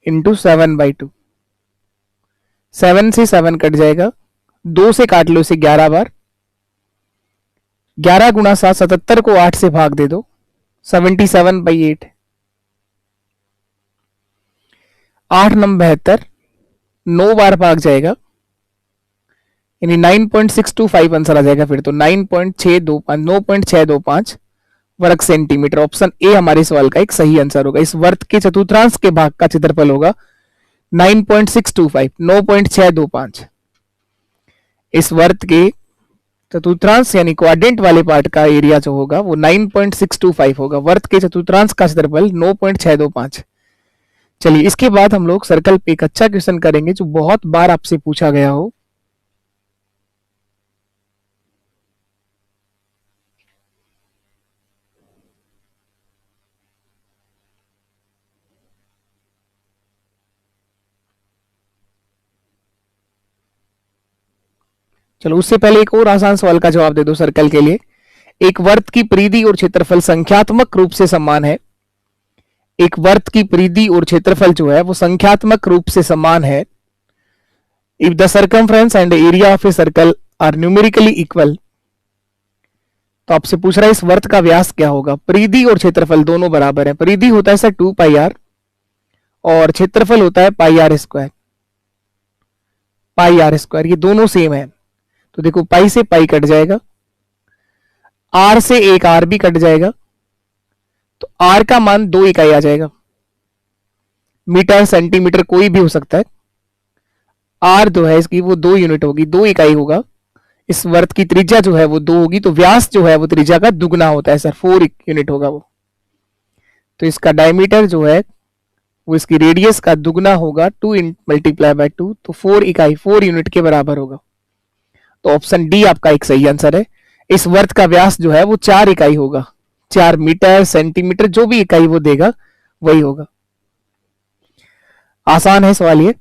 इंटू 7/2, 7 से 7 कट जाएगा, 2 से काट लो इसे 11 बार, 11 गुणा 7 77 को 8 से भाग दे दो, 77/8, 8 9 72, 9 बार भाग जाएगा, यानी 9.625 आंसर आ जाएगा, फिर तो 9.625 वर्ग सेंटीमीटर। ऑप्शन ए हमारे सवाल का एक सही आंसर होगा। इस वर्त के चतुर्थांश के भाग का क्षेत्रफल होगा 9.625, 9.625। इस वर्त के चतुर्थांश यानी क्वाड्रेंट वाले पार्ट का एरिया जो होगा वो 9.625 होगा, वर्त के चतुर्थांश का क्षेत्रफल 9.625। चलिए इसके बाद हम लोग सर्कल पे एक अच्छा क्वेश्चन करेंगे जो बहुत बार आपसे पूछा गया हो। चलो उससे पहले एक और आसान सवाल का जवाब दे दो सर्कल के लिए। एक वर्त की परिधि और क्षेत्रफल संख्यात्मक रूप से समान है, एक वर्त की परिधि और क्षेत्रफल जो है वो संख्यात्मक रूप से समान है। If the circumference and area of a circle are numerically equal, तो आपसे पूछ रहा है इस वर्त का व्यास क्या होगा। परिधि और क्षेत्रफल दोनों बराबर है। परिधि होता है सर 2 पाई आर और क्षेत्रफल होता है pi R square. Pi R square ये दोनों सेम है, तो देखो पाई से पाई कट जाएगा, आर से एक आर भी कट जाएगा, तो आर का मान 2 इकाई आ जाएगा। मीटर सेंटीमीटर कोई भी हो सकता है। आर जो है इसकी वो 2 यूनिट होगी, 2 इकाई होगा। इस वर्त की त्रिज्या जो है वो 2 होगी, तो व्यास जो है वो त्रिज्या का दुगना होता है सर, 4 यूनिट होगा वो। तो इसका डायमीटर जो है वो इसकी रेडियस का दुगना होगा, 2 मल्टीप्लाई बाय 2, तो 4 इकाई 4 यूनिट के बराबर होगा। तो ऑप्शन डी आपका एक सही आंसर है। इस वर्त का व्यास जो है वो 4 इकाई होगा। 4 मीटर सेंटीमीटर जो भी इकाई वो देगा वही होगा। आसान है सवाल ये।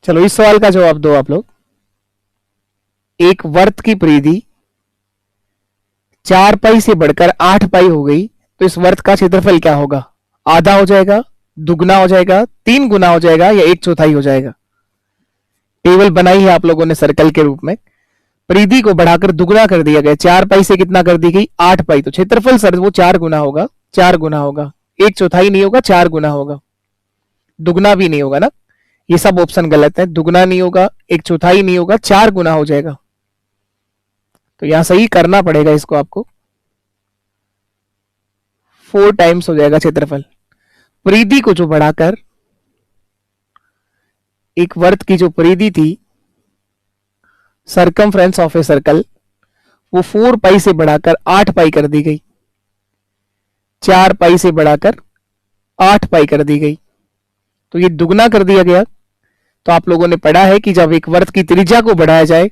चलो इस सवाल का जवाब दो आप लोग। एक वर्त की परिधि 4 पाई से बढ़कर 8 पाई हो गई, तो इस वर्त का क्षेत्रफल क्या होगा। आधा हो जाएगा, दुगना हो जाएगा, 3 गुना हो जाएगा, या 1/4 हो जाएगा। टेबल बनाई है आप लोगों ने सर्कल के रूप में। परिधि को बढ़ाकर दुगना कर दिया गया। 4 पाई से कितना कर दी गई, 8 पाई। तो क्षेत्रफल सर वो 4 गुना होगा, 4 गुना होगा। 1/4 नहीं होगा, 4 गुना होगा। दुगना भी नहीं होगा ना, ये सब ऑप्शन गलत है। दुगना नहीं होगा, 1/4 नहीं होगा, 4 गुना हो जाएगा। तो यहां सही करना पड़ेगा इसको आपको। 4 टाइम्स हो जाएगा क्षेत्रफल। परिधि को जो बढ़ाकर, एक वर्त की जो परिधि थी, सरकमफ्रेंस ऑफ ए सर्कल, वो 4 पाई से बढ़ाकर 8 पाई कर दी गई। 4 पाई से बढ़ाकर 8 पाई कर दी गई, तो ये दुगना कर दिया गया। तो आप लोगों ने पढ़ा है कि जब एक वर्त की त्रिज्या को बढ़ाया जाए,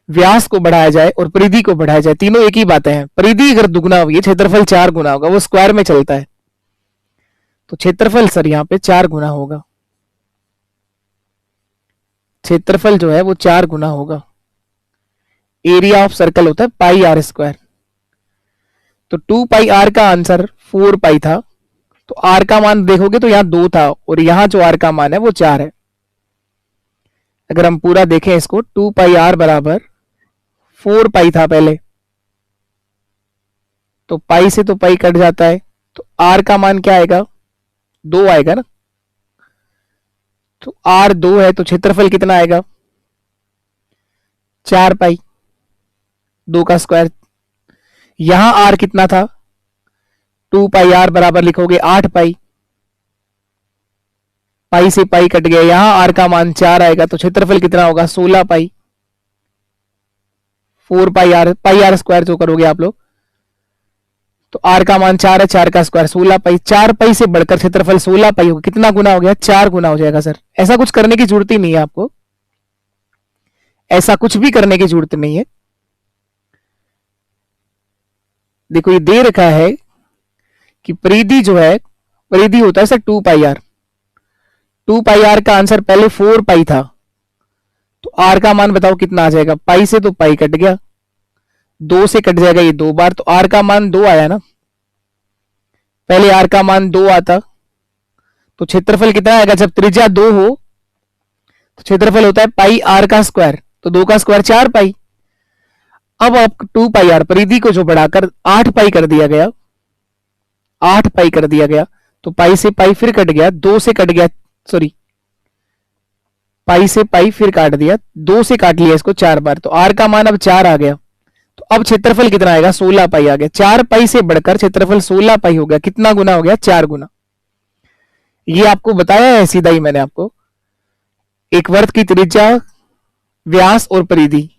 व्यास को बढ़ाया जाए और परिधि को बढ़ाया जाए, तीनों एक ही बातें हैं। परिधि अगर दुगना हुई है, क्षेत्रफल 4 गुना होगा, वो स्क्वायर में चलता है। तो क्षेत्रफल सर यहां पे 4 गुना होगा। क्षेत्रफल जो है वो 4 गुना होगा। एरिया ऑफ सर्कल होता है पाई आर स्क्वायर। तो 2 पाई आर का आंसर 4 पाई था, तो आर का मान देखोगे तो यहां 2 था, और यहां जो आर का मान है वो 4 है। अगर हम पूरा देखें इसको, 2 पाई आर बराबर 4 पाई था पहले, तो पाई से तो पाई कट जाता है, तो आर का मान क्या आएगा, 2 आएगा ना। तो आर 2 है, तो क्षेत्रफल कितना आएगा, 4 पाई, 2 का स्क्वायर। यहां आर कितना था, 2 पाई आर बराबर लिखोगे 8 पाई, पाई से पाई कट गया, यहां आर का मान 4 आएगा, तो क्षेत्रफल कितना होगा, 16 पाई। 4 पाई आर स्क्वायर जो करोगे आप लोग, तो आर का मान 4 है, 4 का स्क्वायर 16 पाई। 4 पाई से बढ़कर क्षेत्रफल 16 पाई होगा। कितना गुना हो गया, 4 गुना हो जाएगा सर। ऐसा कुछ करने की जरूरत ही नहीं है आपको, ऐसा कुछ भी करने की जरूरत नहीं है। देखो ये दे रखा है कि परिधि जो है, परिधि होता है sir 2 pi R. 2 pi R का आंसर पहले 4 पाई था, तो आर का मान बताओ कितना आ जाएगा। पाई से तो पाई कट गया, 2 से कट जाएगा ये 2 बार, तो आर का मान 2 आया ना। पहले आर का मान 2 आता, तो क्षेत्रफल कितना आएगा, जब त्रिज्या 2 हो तो क्षेत्रफल होता है पाई आर का स्क्वायर, तो 2 का स्क्वायर 4 पाई। अब आप 2 पाई आर परिधि को जो बढ़ाकर 8 पाई कर दिया गया, 8 पाई कर दिया गया, तो पाई से पाई फिर कट गया, 2 से कट गया, सॉरी पाई से पाई फिर काट दिया, 2 से काट लिया इसको 4 बार, तो आर का मान अब 4 आ गया। तो अब क्षेत्रफल कितना आएगा, 16 पाई आ गया। 4 पाई से बढ़कर क्षेत्रफल 16 पाई हो गया। कितना गुना हो गया, 4 गुना। ये आपको बताया है सीधा ही मैंने आपको। एक वर्त की त्रिज्या, व्यास और परिधि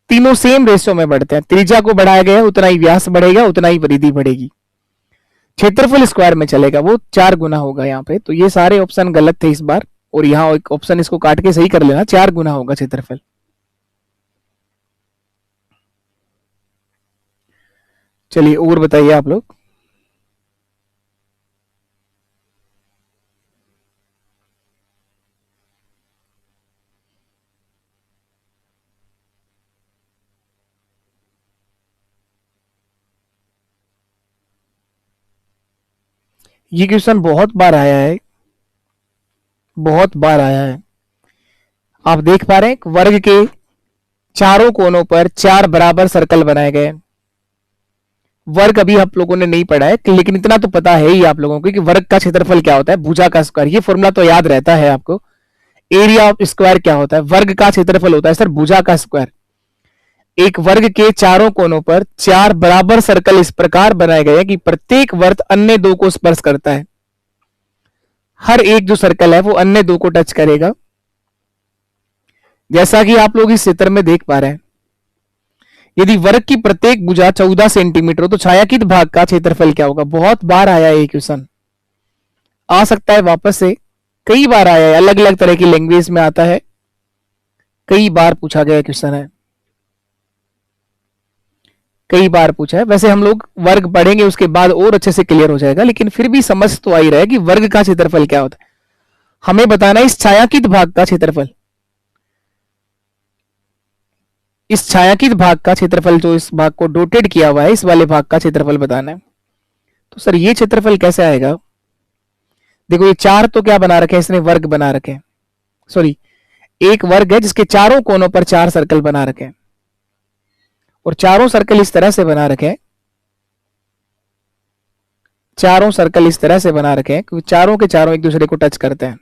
तीनों सेम रेशियो में बढ़ते हैं। त्रिज्या को बढ़ाया गया उतना ही व्यास बढ़ेगा, उतना ही परिधि बढ़ेगी। क्षेत्रफल स्क्वायर में चलेगा, वो 4 गुना होगा यहाँ पे। तो ये सारे ऑप्शन गलत थे इस बार, और यहाँ एक ऑप्शन इसको काट के सही कर लेना, 4 गुना होगा क्षेत्रफल। चलिए और बताइए आप लोग। ये क्वेश्चन बहुत बार आया है, बहुत बार आया है। आप देख पा रहे हैं एक वर्ग के चारों कोनों पर चार बराबर सर्कल बनाए गए। वर्ग अभी आप लोगों ने नहीं पढ़ा है, लेकिन इतना तो पता है ही आप लोगों को कि वर्ग का क्षेत्रफल क्या होता है, भुजा का स्क्वायर। ये फॉर्मूला तो याद रहता है आपको। एरिया ऑफ स्क्वायर क्या होता है, वर्ग का क्षेत्रफल होता है सर भुजा का स्क्वायर। एक वर्ग के चारों कोनों पर चार बराबर सर्कल इस प्रकार बनाए गए हैं कि प्रत्येक वर्ग अन्य दो को स्पर्श करता है। हर एक जो सर्कल है वो अन्य दो को टच करेगा। जैसा कि आप लोग इस चित्र में देख पा रहे हैं, यदि वर्ग की प्रत्येक भुजा 14 सेंटीमीटर हो तो छायांकित भाग का क्षेत्रफल क्या होगा। बहुत बार आया ये क्वेश्चन, आ सकता है वापस से, कई बार आया है, अलग अलग तरह की लैंग्वेज में आता है, कई बार पूछा गया क्वेश्चन है, कई बार पूछा है। वैसे हम लोग वर्ग पढ़ेंगे उसके बाद और अच्छे से क्लियर हो जाएगा, लेकिन फिर भी समझ तो आ ही रहा है कि वर्ग का क्षेत्रफल क्या होता है। हमें बताना है इस छायांकित भाग का क्षेत्रफल, इस छायांकित भाग का क्षेत्रफल, जो इस भाग को डोटेड किया हुआ है, इस वाले भाग का क्षेत्रफल बताना है। तो सर ये क्षेत्रफल कैसे आएगा। देखो ये चार तो क्या बना रखे हैं इसने, वर्ग बना रखे हैं, सॉरी एक वर्ग है जिसके चारों कोनों पर चार सर्कल बना रखे हैं, और चारों सर्कल इस तरह से बना रखे हैं, चारों सर्कल इस तरह से बना रखे हैं क्योंकि चारों के चारों एक दूसरे को टच करते हैं।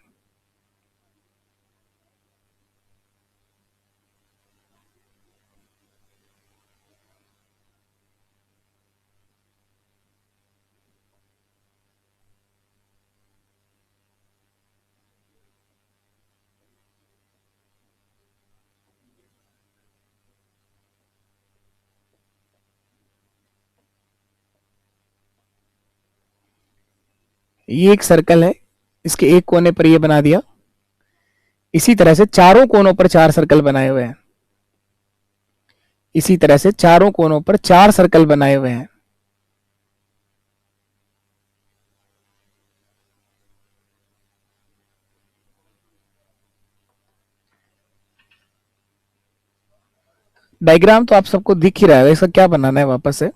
ये एक सर्कल है, इसके एक कोने पर ये बना दिया। इसी तरह से चारों कोनों पर चार सर्कल बनाए हुए हैं, इसी तरह से चारों कोनों पर चार सर्कल बनाए हुए हैं। डायग्राम तो आप सबको दिख ही रहा है, इसका क्या बनाना है वापस से।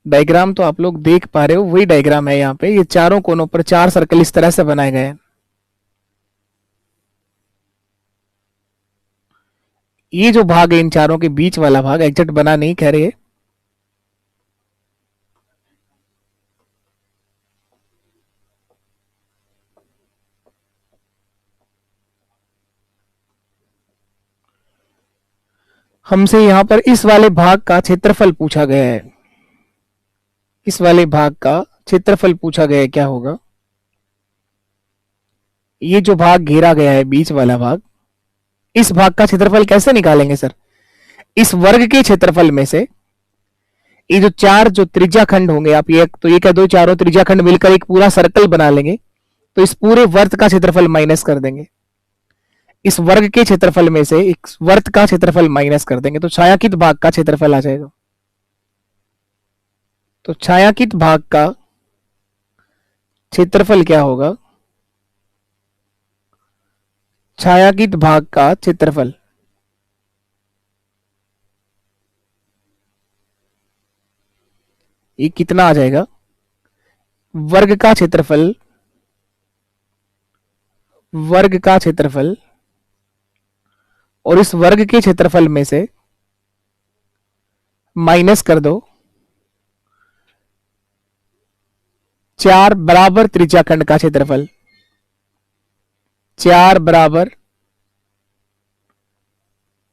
डायग्राम तो आप लोग देख पा रहे हो, वही डायग्राम है यहाँ पे। ये चारों कोनों पर चार सर्कल इस तरह से बनाए गए हैं। ये जो भाग है इन चारों के बीच वाला भाग एग्जैक्ट बना नहीं कह रहे, हमसे यहां पर इस वाले भाग का क्षेत्रफल पूछा गया है। इस वाले भाग का क्षेत्रफल पूछा गया है, क्या होगा। ये जो भाग घेरा गया है बीच वाला भाग, इस भाग का क्षेत्रफल कैसे निकालेंगे सर। इस वर्ग के क्षेत्रफल में से ये जो चार जो त्रिज्या खंड होंगे, आप ये तो ये कह दो चारों त्रिज्या खंड मिलकर एक पूरा सर्कल बना लेंगे, तो इस पूरे वर्ग का क्षेत्रफल माइनस कर देंगे। इस वर्ग के क्षेत्रफल में से एक वर्ग का क्षेत्रफल माइनस कर देंगे तो छायांकित भाग का क्षेत्रफल आ जाएगा। तो छायांकित भाग का क्षेत्रफल क्या होगा, छायांकित भाग का क्षेत्रफल ये कितना आ जाएगा, वर्ग का क्षेत्रफल, वर्ग का क्षेत्रफल और इस वर्ग के क्षेत्रफल में से माइनस कर दो चार बराबर त्रिज्याखंड का क्षेत्रफल, चार बराबर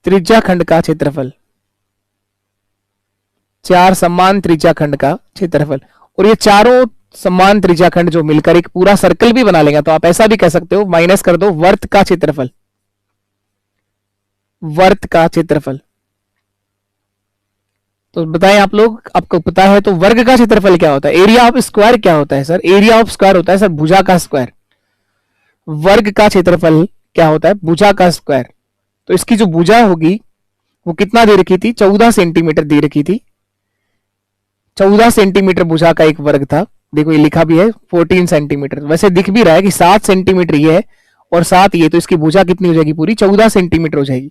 त्रिज्याखंड का क्षेत्रफल, चार समान त्रिज्याखंड का क्षेत्रफल। और ये चारों समान त्रिज्याखंड जो मिलकर एक पूरा सर्कल भी बना लेगा, तो आप ऐसा भी कह सकते हो माइनस कर दो वर्त का क्षेत्रफल, वर्त का क्षेत्रफल। तो बताएं आप लोग, आपको पता है तो वर्ग का क्षेत्रफल क्या होता है। एरिया ऑफ स्क्वायर क्या होता है सर, एरिया ऑफ स्क्वायर होता है सर भुजा का स्क्वायर। वर्ग का क्षेत्रफल क्या होता है, भुजा का स्क्वायर। तो इसकी जो भुजा होगी वो कितना दे रखी थी, 14 सेंटीमीटर दे रखी थी। 14 सेंटीमीटर भुजा का एक वर्ग था। देखो ये लिखा भी है 14 सेंटीमीटर, वैसे दिख भी रहा है कि 7 सेंटीमीटर ये है और 7 ये, तो इसकी भुजा कितनी हो जाएगी, पूरी 14 सेंटीमीटर हो जाएगी।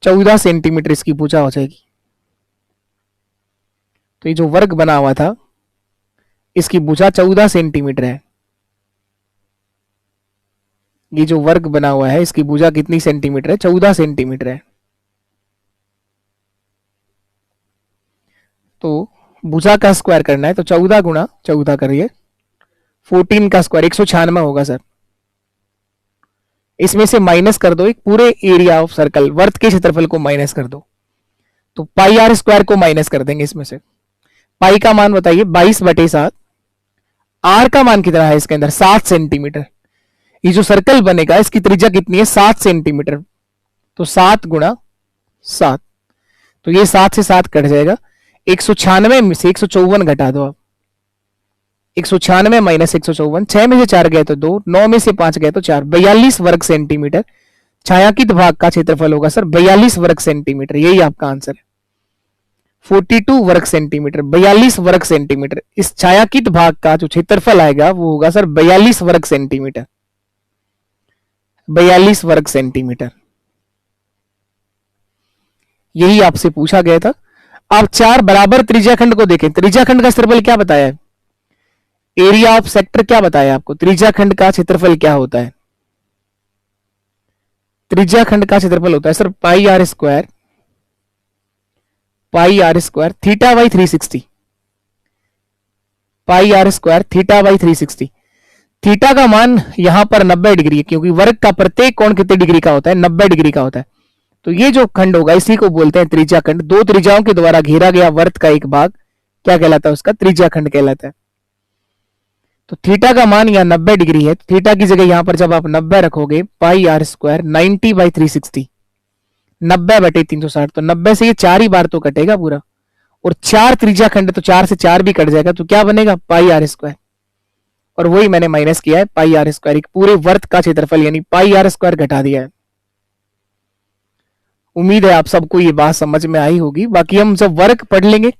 14 सेंटीमीटर इसकी भुजा हो जाएगी। तो ये जो वर्ग बना हुआ था इसकी भुजा 14 सेंटीमीटर है। ये जो वर्ग बना हुआ है इसकी भुजा कितनी सेंटीमीटर है, 14 सेंटीमीटर है। तो भुजा का स्क्वायर करना है तो 14 गुणा 14 करिए, 14 का स्क्वायर 196 होगा सर। इसमें से माइनस कर दो एक पूरे एरिया ऑफ सर्कल, वर्त के क्षेत्रफल को माइनस कर दो, तो पाई आर स्क्वायर को माइनस कर देंगे इसमें से। पाई का मान बताइए 22/7, आर का मान कितना है इसके अंदर 7 सेंटीमीटर। ये जो सर्कल बनेगा इसकी त्रिज्या कितनी है 7 सेंटीमीटर, तो 7 गुणा 7, तो ये 7 से 7 कट जाएगा। 196 में से 154 घटा दो आप, 196 माइनस 154, 6 में से 4 गए तो 2, 9 में से 5 गए तो 4, 42 वर्ग सेंटीमीटर छायांकित भाग का क्षेत्रफल होगा सर 42 वर्ग सेंटीमीटर, यही आपका आंसर है। 42 वर्ग सेंटीमीटर, 42 वर्ग सेंटीमीटर, इस छायांकित भाग का जो क्षेत्रफल आएगा वो होगा सर 42 वर्ग सेंटीमीटर, 42 वर्ग सेंटीमीटर, यही आपसे पूछा गया था। आप 4 बराबर त्रिज्याखंड को देखें, त्रिज्याखंड का क्षेत्रफल क्या बताया है, एरिया ऑफ सेक्टर क्या बताया आपको, त्रिज्याखंड का क्षेत्रफल क्या होता है, त्रिज्याखंड का क्षेत्रफल होता है sir pi R square, pi R square theta by 360, pi R square theta by 360। Theta का मान यहां पर 90 डिग्री है, क्योंकि वर्ग का प्रत्येक कोण कितने डिग्री का होता है, 90 डिग्री का होता है। तो ये जो खंड होगा इसी को बोलते हैं त्रिज्याखंड। दो त्रिज्याओं के द्वारा घेरा गया वर्त का एक भाग क्या कहलाता है, उसका त्रिज्याखंड कहलाता है। तो थीटा का मान यहाँ 90 डिग्री है, तो थीटा की जगह यहां पर जब आप 90 रखोगे, पाई आर स्क्वायर 90/360, 90/360, तो 90 से ये 4 ही बार तो कटेगा पूरा, और 4 त्रिज्याखंड तो 4 से 4 भी कट जाएगा, तो क्या बनेगा पाई आर स्क्वायर, और वही मैंने माइनस किया है पाई आर स्क्वायर, एक पूरे वर्त का क्षेत्रफल यानी पाई आर स्क्वायर घटा दिया है। उम्मीद है आप सबको ये बात समझ में आई होगी। बाकी हम जब वर्क पढ़ लेंगे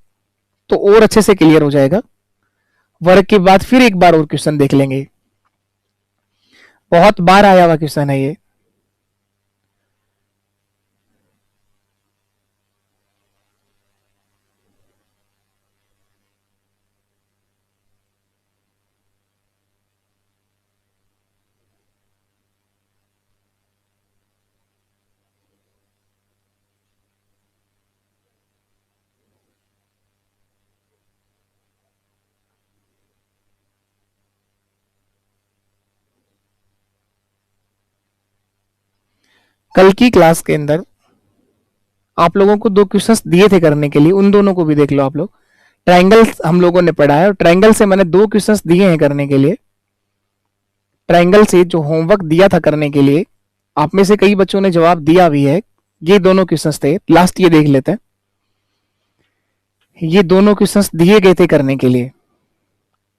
तो और अच्छे से क्लियर हो जाएगा। वर्क के बाद फिर एक बार और क्वेश्चन देख लेंगे, बहुत बार आया हुआ क्वेश्चन है ये। कल की क्लास के अंदर आप लोगों को 2 क्वेश्चंस दिए थे करने के लिए, उन दोनों को भी देख लो आप लोग। ट्रायंगल हम लोगों ने पढ़ा है और ट्रायंगल से मैंने 2 क्वेश्चंस दिए हैं करने के लिए। ट्रायंगल से जो होमवर्क दिया था करने के लिए, आप में से कई बच्चों ने जवाब दिया भी है। ये दोनों क्वेश्चंस थे, लास्ट ये देख लेते हैं। ये दोनों क्वेश्चंस दिए गए थे करने के लिए।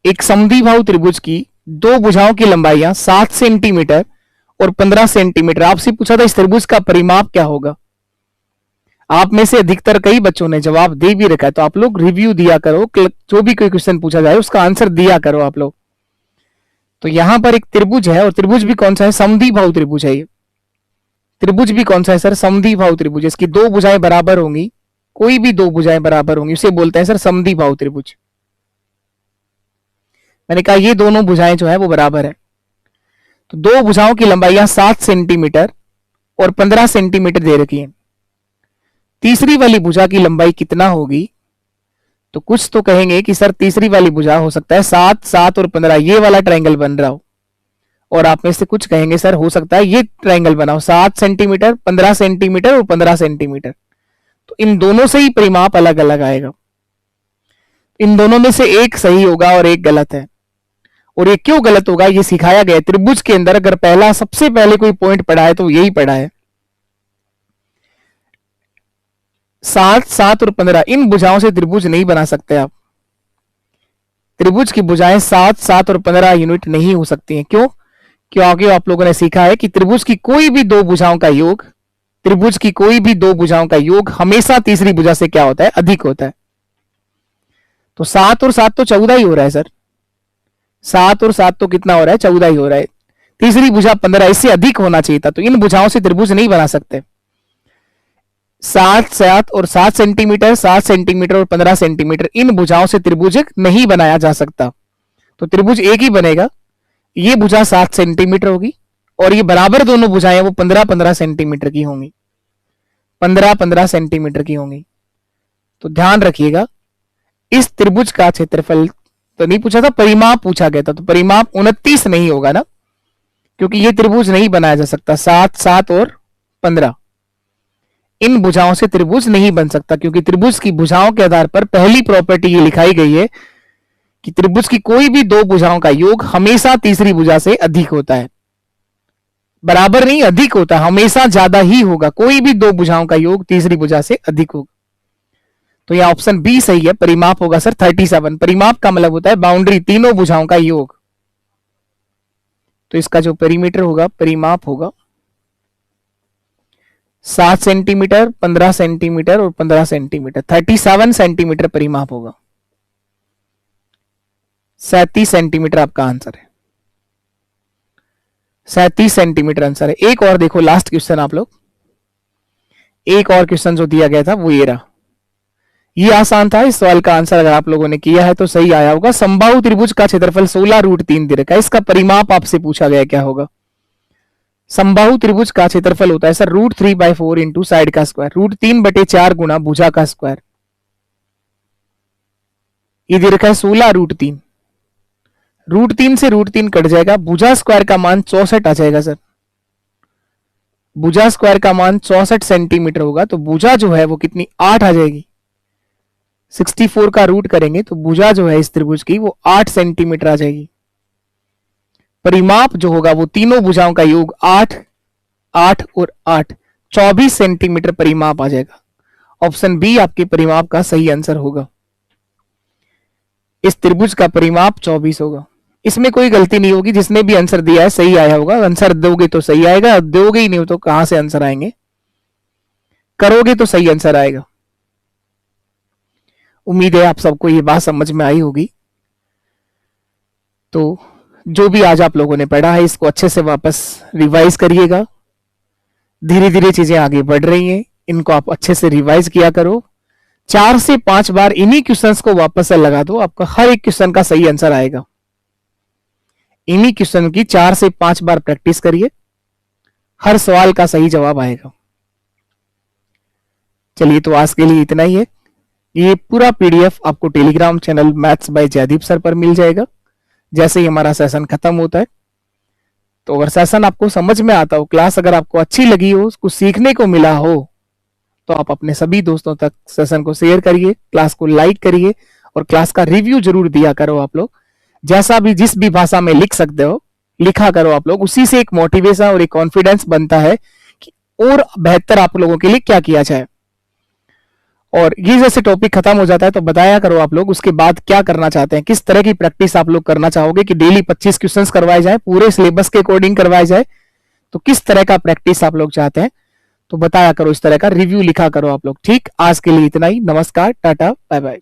एक समद्विबाहु त्रिभुज की 2 भुजाओं की लंबाइयां 7 सेंटीमीटर और 15 सेंटीमीटर। आपसे पूछा था इस त्रिभुज का परिमाप क्या होगा। आप में से अधिकतर कई बच्चों ने जवाब दे भी रखा है, तो आप लोग रिव्यू दिया करो, जो भी कोई क्वेश्चन पूछा जाए उसका आंसर दिया करो आप लोग। तो यहां पर एक त्रिभुज है, और त्रिभुज भी कौन सा है, समद्विबाहु त्रिभुज है। ये त्रिभुज भी कौन सा है सर, समद्विबाहु त्रिभुज। इसकी 2 भुजाएं बराबर होंगी, कोई भी 2 भुजाएं बराबर होंगी उसे बोलते हैं सर समद्विबाहु त्रिभुज। मैंने कहा ये दोनों भुजाएं जो है वो बराबर है। तो 2 भुजाओं की लंबाइयां 7 सेंटीमीटर और 15 सेंटीमीटर दे रखी है। तीसरी वाली भुजा की लंबाई कितना होगी, तो कुछ तो कहेंगे कि सर तीसरी वाली भुजा हो सकता है 7, 7 और 15 ये वाला ट्रायंगल बन रहा हो, और आप में से कुछ कहेंगे सर हो सकता है ये ट्रायंगल बनाओ 7 सेंटीमीटर, 15 सेंटीमीटर और 15 सेंटीमीटर। तो इन दोनों से ही परिमाप अलग अलग आएगा। इन दोनों में से एक सही होगा और एक गलत है। और ये क्यों गलत होगा ये सिखाया गया। त्रिभुज के अंदर अगर पहला सबसे पहले कोई पॉइंट पढ़ा है तो यही पढ़ा है। 7, 7 और 15 इन भुजाओं से त्रिभुज नहीं बना सकते आप। त्रिभुज की भुजाएं 7, 7 और 15 यूनिट नहीं हो सकती हैं। क्यों? क्योंकि आप लोगों ने सीखा है कि त्रिभुज की कोई भी 2 भुजाओं का योग त्रिभुज की कोई भी दो भुजाओं का योग हमेशा तीसरी भुजा से क्या होता है, अधिक होता है। तो 7 और 7 तो 14 ही हो रहा है सर, 7 और 7 तो कितना हो रहा है, 14 ही हो रहा है। तीसरी भुजा 15, इससे अधिक होना चाहिए था, तो इन भुजाओं से त्रिभुज नहीं बना सकते। 7 7 और 7 सेंटीमीटर, 7 सेंटीमीटर और 15 सेंटीमीटर, इन भुजाओं से त्रिभुज नहीं बनाया जा सकता। तो त्रिभुज एक ही बनेगा, ये भुजा 7 सेंटीमीटर होगी और ये बराबर दोनों भुजाएं वो 15-15 सेंटीमीटर की होंगी, 15-15 सेंटीमीटर की होंगी। तो ध्यान रखिएगा, इस त्रिभुज का क्षेत्रफल तो नहीं पूछा था, परिमाप पूछा गया था, तो परिमाप 29 नहीं होगा ना, क्योंकि ये त्रिभुज नहीं बनाया जा सकता। 7 7 और 15, इन भुजाओं से त्रिभुज नहीं बन सकता, क्योंकि त्रिभुज की भुजाओं के आधार पर पहली प्रॉपर्टी ये लिखाई गई है कि त्रिभुज की कोई भी दो भुजाओं का योग हमेशा तीसरी भुजा से अधिक होता है। बराबर नहीं, अधिक होता है, हमेशा ज्यादा ही होगा, कोई भी दो भुजाओं का योग तीसरी भुजा से अधिक होगा। तो यह ऑप्शन बी सही है, परिमाप होगा सर 37। परिमाप का मतलब होता है बाउंड्री, तीनों भुजाओं का योग। तो इसका जो पेरीमीटर होगा, परिमाप होगा 7 सेंटीमीटर, 15 सेंटीमीटर और 15 सेंटीमीटर, 37 सेंटीमीटर परिमाप होगा। 37 सेंटीमीटर आपका आंसर है, 37 सेंटीमीटर आंसर है। एक और देखो, लास्ट क्वेश्चन आप लोग, एक और क्वेश्चन जो दिया गया था वो ये रहा। ये आसान था, इस सवाल का आंसर अगर आप लोगों ने किया है तो सही आया होगा। समबाहु त्रिभुज का क्षेत्रफल 16√3 दे रखा है, इसका परिमाप आपसे पूछा गया क्या होगा। समबाहु त्रिभुज का क्षेत्रफल होता है सर √3/4 इंटू साइड का स्क्वायर, √3/4 गुना भुजा का स्क्वायर। ये दे रखा है 16√3, √3 से √3 कट जाएगा, भुजा स्क्वायर का मान 64 आ जाएगा सर। भुजा स्क्वायर का मान 64 सेंटीमीटर होगा, तो भुजा जो है वो कितनी, 8 आ जाएगी। 64 का रूट करेंगे तो भुजा जो है इस त्रिभुज की वो 8 सेंटीमीटर आ जाएगी। परिमाप जो होगा वो तीनों भुजाओं का योग 8 8 और 8, 24 सेंटीमीटर परिमाप आ जाएगा। ऑप्शन बी आपके परिमाप का सही आंसर होगा। इस त्रिभुज का परिमाप 24 होगा, इसमें कोई गलती नहीं होगी। जिसने भी आंसर दिया है सही आया होगा। आंसर दोगे तो सही आएगा, दोगे ही नहीं तो कहां से आंसर आएंगे, करोगे तो सही आंसर आएगा। उम्मीद है आप सबको ये बात समझ में आई होगी। तो जो भी आज आप लोगों ने पढ़ा है इसको अच्छे से वापस रिवाइज करिएगा। धीरे धीरे चीजें आगे बढ़ रही हैं, इनको आप अच्छे से रिवाइज किया करो। 4 से 5 बार इन्हीं क्वेश्चंस को वापस से लगा दो, आपका हर एक क्वेश्चन का सही आंसर आएगा। इन्हीं क्वेश्चन की 4 से 5 बार प्रैक्टिस करिए, हर सवाल का सही जवाब आएगा। चलिए, तो आज के लिए इतना ही है। ये पूरा पीडीएफ आपको Telegram channel maths by Jaydeep sir पर मिल जाएगा जैसे ही हमारा सेशन खत्म होता है। तो अगर सेशन आपको समझ में आता हो, क्लास अगर आपको अच्छी लगी हो, कुछ सीखने को मिला हो, तो आप अपने सभी दोस्तों तक सेशन को शेयर करिए, क्लास को लाइक करिए और क्लास का रिव्यू जरूर दिया करो। आप लोग जैसा भी जिस भी भाषा में लिख सकते हो लिखा करो आप लोग, उसी से एक मोटिवेशन और एक कॉन्फिडेंस बनता है कि और बेहतर आप लोगों के लिए क्या किया जाए। और ये जैसे टॉपिक खत्म हो जाता है तो बताया करो आप लोग उसके बाद क्या करना चाहते हैं, किस तरह की प्रैक्टिस आप लोग करना चाहोगे कि डेली 25 क्वेश्चंस करवाए जाए, पूरे सिलेबस के अकॉर्डिंग करवाए जाए, तो किस तरह का प्रैक्टिस आप लोग चाहते हैं, तो बताया करो, इस तरह का रिव्यू लिखा करो आप लोग। ठीक, आज के लिए इतना ही। नमस्कार, टाटा, बाय बाय।